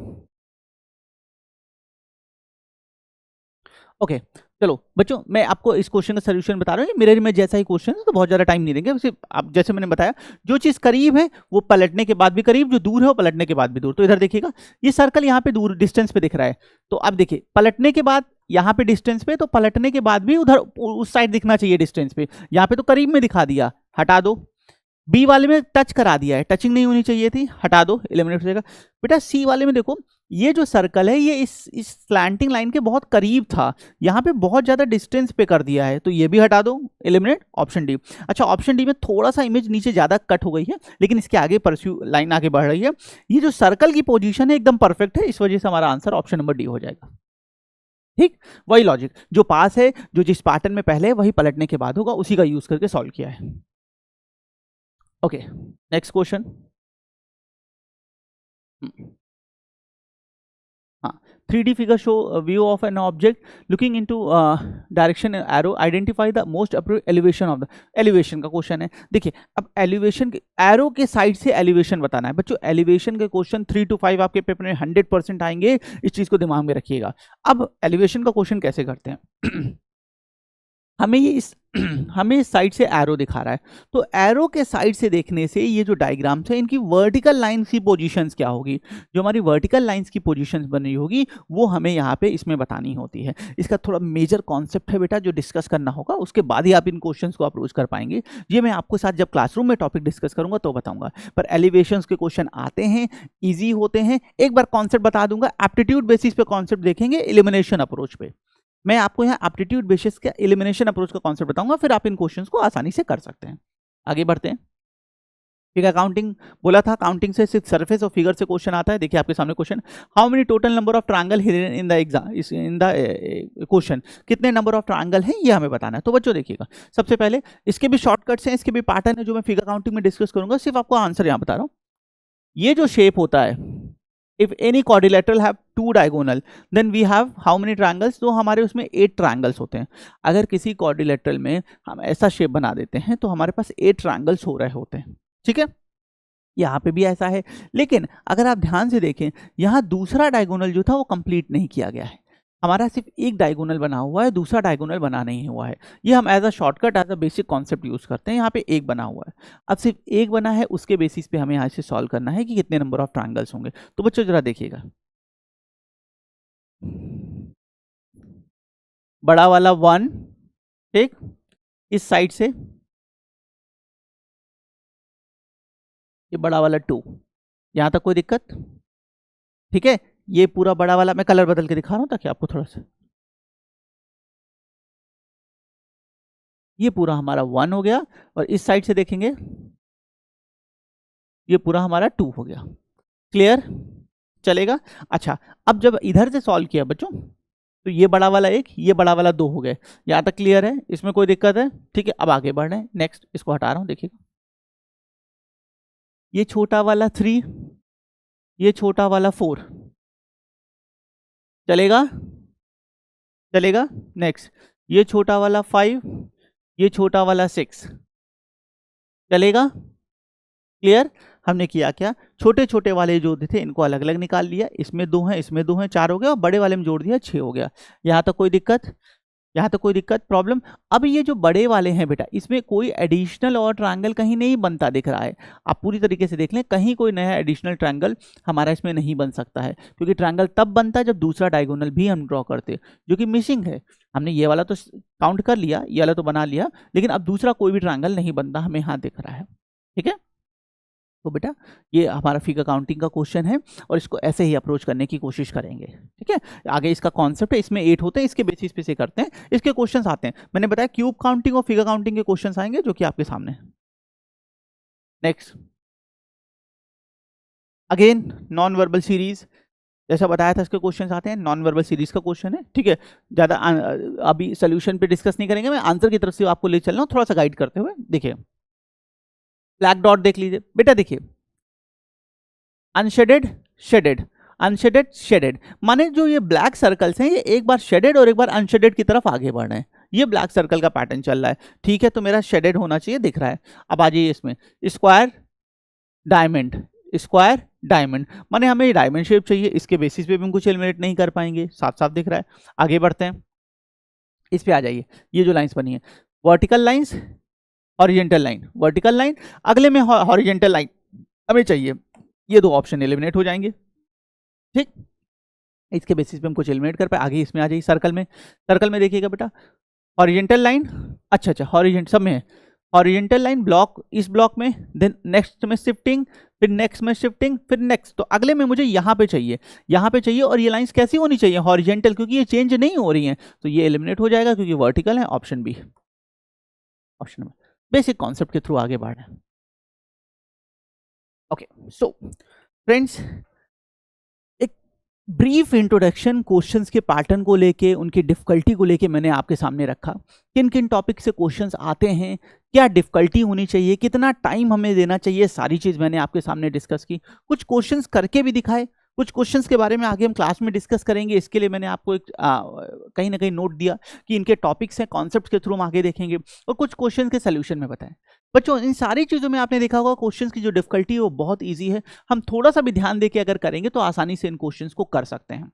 okay चलो बच्चों, मैं आपको इस क्वेश्चन का सोल्यूशन बता रहा हूँ, मिरर इमेज जैसा ही क्वेश्चन है, तो बहुत ज़्यादा टाइम नहीं देंगे। वैसे आप जैसे मैंने बताया, जो चीज़ करीब है वो पलटने के बाद भी करीब, जो दूर है वो पलटने के बाद भी दूर। तो इधर देखिएगा, ये सर्कल यहाँ पे दूर डिस्टेंस पे दिख रहा है, तो अब देखिए पलटने के बाद यहाँ पे डिस्टेंस पे, तो पलटने के बाद भी उधर उस साइड दिखना चाहिए डिस्टेंस पे, यहाँ पे तो करीब में दिखा दिया, हटा दो। बी वाले में टच करा दिया है, टचिंग नहीं होनी चाहिए थी, हटा दो, एलिमिनेट हो जाएगा। बेटा सी वाले में देखो, ये जो सर्कल है ये इस स्लैंटिंग लाइन के बहुत करीब था, यहाँ पे बहुत ज्यादा डिस्टेंस पे कर दिया है, तो ये भी हटा दो, एलिमिनेट, ऑप्शन डी। अच्छा, ऑप्शन डी में थोड़ा सा इमेज नीचे ज्यादा कट हो गई है, लेकिन इसके आगे परस्यू लाइन आगे बढ़ रही है। ये जो सर्कल की पोजीशन है एकदम परफेक्ट है, इस वजह से हमारा आंसर ऑप्शन नंबर डी हो जाएगा। ठीक, वही लॉजिक, जो पास है, जो जिस पैटर्न में पहले है वही पलटने के बाद होगा, उसी का यूज करके सॉल्व किया है। Okay, next question. हाँ, 3D figure show a view of an object looking into direction arrow, identify the most appropriate elevation of the elevation का क्वेश्चन है। देखिए, अब एलिवेशन के एरो के साइड से एलिवेशन बताना है बच्चों। एलिवेशन के क्वेश्चन 3 to 5 आपके पेपर में 100% आएंगे, इस चीज को दिमाग में रखिएगा। अब एलिवेशन का क्वेश्चन कैसे करते हैं हमें ये इस हमें इस साइड से एरो दिखा रहा है, तो एरो के साइड से देखने से ये जो डायग्राम्स है इनकी वर्टिकल लाइंस की पोजीशंस क्या होगी, जो हमारी वर्टिकल लाइंस की पोजीशंस बनी होगी वो हमें यहाँ पे इसमें बतानी होती है। इसका थोड़ा मेजर कॉन्सेप्ट है बेटा, जो डिस्कस करना होगा, उसके बाद ही आप इन क्वेश्चंस को अप्रोच कर पाएंगे। ये मैं आपको साथ जब क्लासरूम में टॉपिक डिस्कस करूंगा तो बताऊंगा, पर एलिवेशंस के क्वेश्चन आते हैं, ईजी होते हैं। एक बार कॉन्सेप्ट बता दूंगा, एप्टीट्यूड बेसिस पे कॉन्सेप्ट देखेंगे, एलिमिनेशन अप्रोच पे मैं आपको यहाँ एप्टीट्यूड बेसिस का एलिमिनेशन अप्रोच का कॉन्सेप्ट बताऊंगा, फिर आप इन क्वेश्चंस को आसानी से कर सकते हैं। आगे बढ़ते हैं। फिगर काउंटिंग बोला था, काउंटिंग से सिर्फ सरफेस और फिगर से क्वेश्चन आता है। देखिए आपके सामने question, how many total number of triangle hidden in the exam, in the question, कितने नंबर ऑफ ट्रायंगल हैं ये हमें बताना है। तो बच्चों देखिएगा, सबसे पहले इसके भी शॉर्टकट्स हैं, इसके भी पैटर्न है जो मैं फिगर काउंटिंग में डिस्कस करूंगा, सिर्फ आपको आंसर यहाँ बता रहा हूँ। ये जो शेप होता है, if any quadrilateral have two diagonal then we have how many triangles, तो हमारे उसमें 8 ट्रायंगल्स होते हैं। अगर किसी quadrilateral में हम ऐसा शेप बना देते हैं तो हमारे पास 8 ट्रायंगल्स हो रहे होते हैं। ठीक है, यहाँ पे भी ऐसा है, लेकिन अगर आप ध्यान से देखें, यहाँ दूसरा डायगोनल जो था वो कंप्लीट नहीं किया गया है, हमारा सिर्फ एक डायगोनल बना हुआ है, दूसरा डायगोनल बना नहीं हुआ है। ये हम as a shortcut, as a basic concept use करते हैं। यहाँ पे एक बना हुआ है, अब सिर्फ एक बना है, उसके बेसिस पे हमें यहाँ से सॉल्व करना है कि कितने नंबर ऑफ ट्रायंगल्स होंगे। तो बच्चों जरा देखिएगा, बड़ा वाला 1, ठीक, इस साइड से ये बड़ा वाला 2, यहाँ तक कोई दिक्कत? ठीक है, ये पूरा बड़ा वाला, मैं कलर बदल के दिखा रहा हूँ ताकि आपको थोड़ा सा, ये पूरा हमारा 1 हो गया, और इस साइड से देखेंगे ये पूरा हमारा 2 हो गया। क्लियर, चलेगा? अच्छा, अब जब इधर से सॉल्व किया बच्चों, तो ये बड़ा वाला 1, ये बड़ा वाला 2 हो गए। यहाँ तक क्लियर है, इसमें कोई दिक्कत है? ठीक है, अब आगे बढ़ रहे हैं। नेक्स्ट, इसको हटा रहा हूँ, देखिएगा, ये छोटा वाला 3, ये छोटा वाला 4, चलेगा? चलेगा। नेक्स्ट, ये छोटा वाला 5, ये छोटा वाला 6, चलेगा? क्लियर? हमने किया क्या, छोटे छोटे वाले जो थे इनको अलग अलग निकाल लिया, इसमें 2 हैं, इसमें 2 हैं, 4 हो गया, और बड़े वाले में जोड़ दिया, 6 हो गया। यहाँ तक कोई दिक्कत? यहाँ तक कोई दिक्कत, प्रॉब्लम? अब ये जो बड़े वाले हैं बेटा, इसमें कोई एडिशनल और ट्रायंगल कहीं नहीं बनता दिख रहा है। आप पूरी तरीके से देख लें, कहीं कोई नया एडिशनल ट्रायंगल हमारा इसमें नहीं बन सकता है, क्योंकि ट्रायंगल तब बनता है जब दूसरा डायगोनल भी हम ड्रॉ करते, जो कि मिसिंग है। हमने ये वाला तो काउंट कर लिया, ये वाला तो बना लिया, लेकिन अब दूसरा कोई भी ट्रायंगल नहीं बनता हमें यहाँ दिख रहा है। ठीक है, तो बेटा ये हमारा फिगर काउंटिंग का क्वेश्चन है, और इसको ऐसे ही अप्रोच करने की कोशिश करेंगे। ठीक है, आगे इसका कॉन्सेप्ट है, इसमें 8 होते हैं, इसके बेसिस पे से करते हैं, इसके क्वेश्चंस आते हैं। मैंने बताया क्यूब काउंटिंग और फिगर काउंटिंग के क्वेश्चंस आएंगे, जो कि आपके सामने। Next, again non verbal series, जैसा बताया था इसके क्वेश्चन आते हैं, नॉन वर्बल सीरीज का क्वेश्चन है, ठीक है। ज़्यादा अभी सोल्यूशन पे डिस्कस नहीं करेंगे, मैं आंसर की तरफ से आपको ले चल रहा हूँ थोड़ा सा गाइड करते हुए। देखिए ब्लैक डॉट देख लीजिए बेटा, देखिए अनशेडेड शेडेड, अनशेडेड शेडेड, माने जो ये ब्लैक सर्कल्स हैं ये एक बार शेडेड और एक बार अनशेडेड की तरफ आगे बढ़ रहे हैं, ये ब्लैक सर्कल का पैटर्न चल रहा है, ठीक है। तो मेरा शेडेड होना चाहिए, दिख रहा है। अब आ जाइए इसमें, स्क्वायर डायमंड, स्क्वायर डायमंड, माने हमें डायमंड शेप चाहिए, इसके बेसिस पे भी हम कुछ एलिमिनेट नहीं कर पाएंगे, साफ साफ दिख रहा है। आगे बढ़ते हैं, इस पे आ जाइए, ये जो लाइंस बनी है vertical lines, horizontal line, vertical line, अगले में हॉरिजेंटल लाइन हमें चाहिए, ये दो ऑप्शन एलिमिनेट हो जाएंगे, ठीक। इसके बेसिस पे हम कुछ एलिमिनेट कर पाए। आगे इसमें आ जाइए सर्कल में, सर्कल में देखिएगा बेटा हॉरिजेंटल लाइन, अच्छा हॉरिजेंटल सब में है, हॉरिजेंटल लाइन ब्लॉक, इस ब्लॉक में, देन नेक्स्ट में शिफ्टिंग, फिर नेक्स्ट में शिफ्टिंग, फिर नेक्स्ट, तो अगले में मुझे यहाँ पे चाहिए, यहाँ पे चाहिए, और ये लाइंस कैसी होनी चाहिए, हॉरिजेंटल, क्योंकि ये चेंज नहीं हो रही हैं, तो ये एलिमिनेट हो जाएगा क्योंकि वर्टिकल है, ऑप्शन बी, ऑप्शन में बेसिक कॉन्सेप्ट के थ्रू आगे बढ़े। ओके सो फ्रेंड्स, एक ब्रीफ इंट्रोडक्शन क्वेश्चंस के पैटर्न को लेके, उनकी डिफिकल्टी को लेके मैंने आपके सामने रखा, किन किन टॉपिक से क्वेश्चंस आते हैं, क्या डिफिकल्टी होनी चाहिए, कितना टाइम हमें देना चाहिए, सारी चीज़ मैंने आपके सामने डिस्कस की, कुछ क्वेश्चंस करके भी दिखाए, कुछ क्वेश्चंस के बारे में आगे हम क्लास में डिस्कस करेंगे, इसके लिए मैंने आपको एक कहीं ना कहीं नोट दिया कि इनके टॉपिक्स हैं, कॉन्सेप्ट्स के थ्रू हम आगे देखेंगे, और कुछ क्वेश्चन के सोल्यूशन में बताएं। बच्चों इन सारी चीज़ों में आपने देखा होगा क्वेश्चंस की जो डिफिकल्टी है वो बहुत ईजी है, हम थोड़ा सा भी ध्यान देके अगर करेंगे तो आसानी से इन क्वेश्चंस को कर सकते हैं।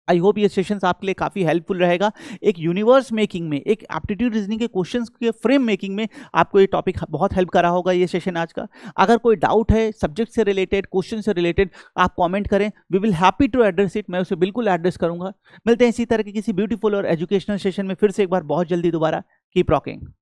आई होप ये सेशंस आपके लिए काफ़ी हेल्पफुल रहेगा, एक यूनिवर्स मेकिंग में, एक एप्टीट्यूड रीजनिंग के क्वेश्चंस के फ्रेम मेकिंग में आपको ये टॉपिक बहुत हेल्प करा होगा ये सेशन आज का। अगर कोई डाउट है सब्जेक्ट से रिलेटेड, क्वेश्चन से रिलेटेड, आप कमेंट करें, we will happy to address it, मैं उसे बिल्कुल एड्रेस करूंगा। मिलते हैं इसी तरह के किसी ब्यूटीफुल और एजुकेशनल सेशन में फिर से एक बार बहुत जल्दी दोबारा। Keep rocking.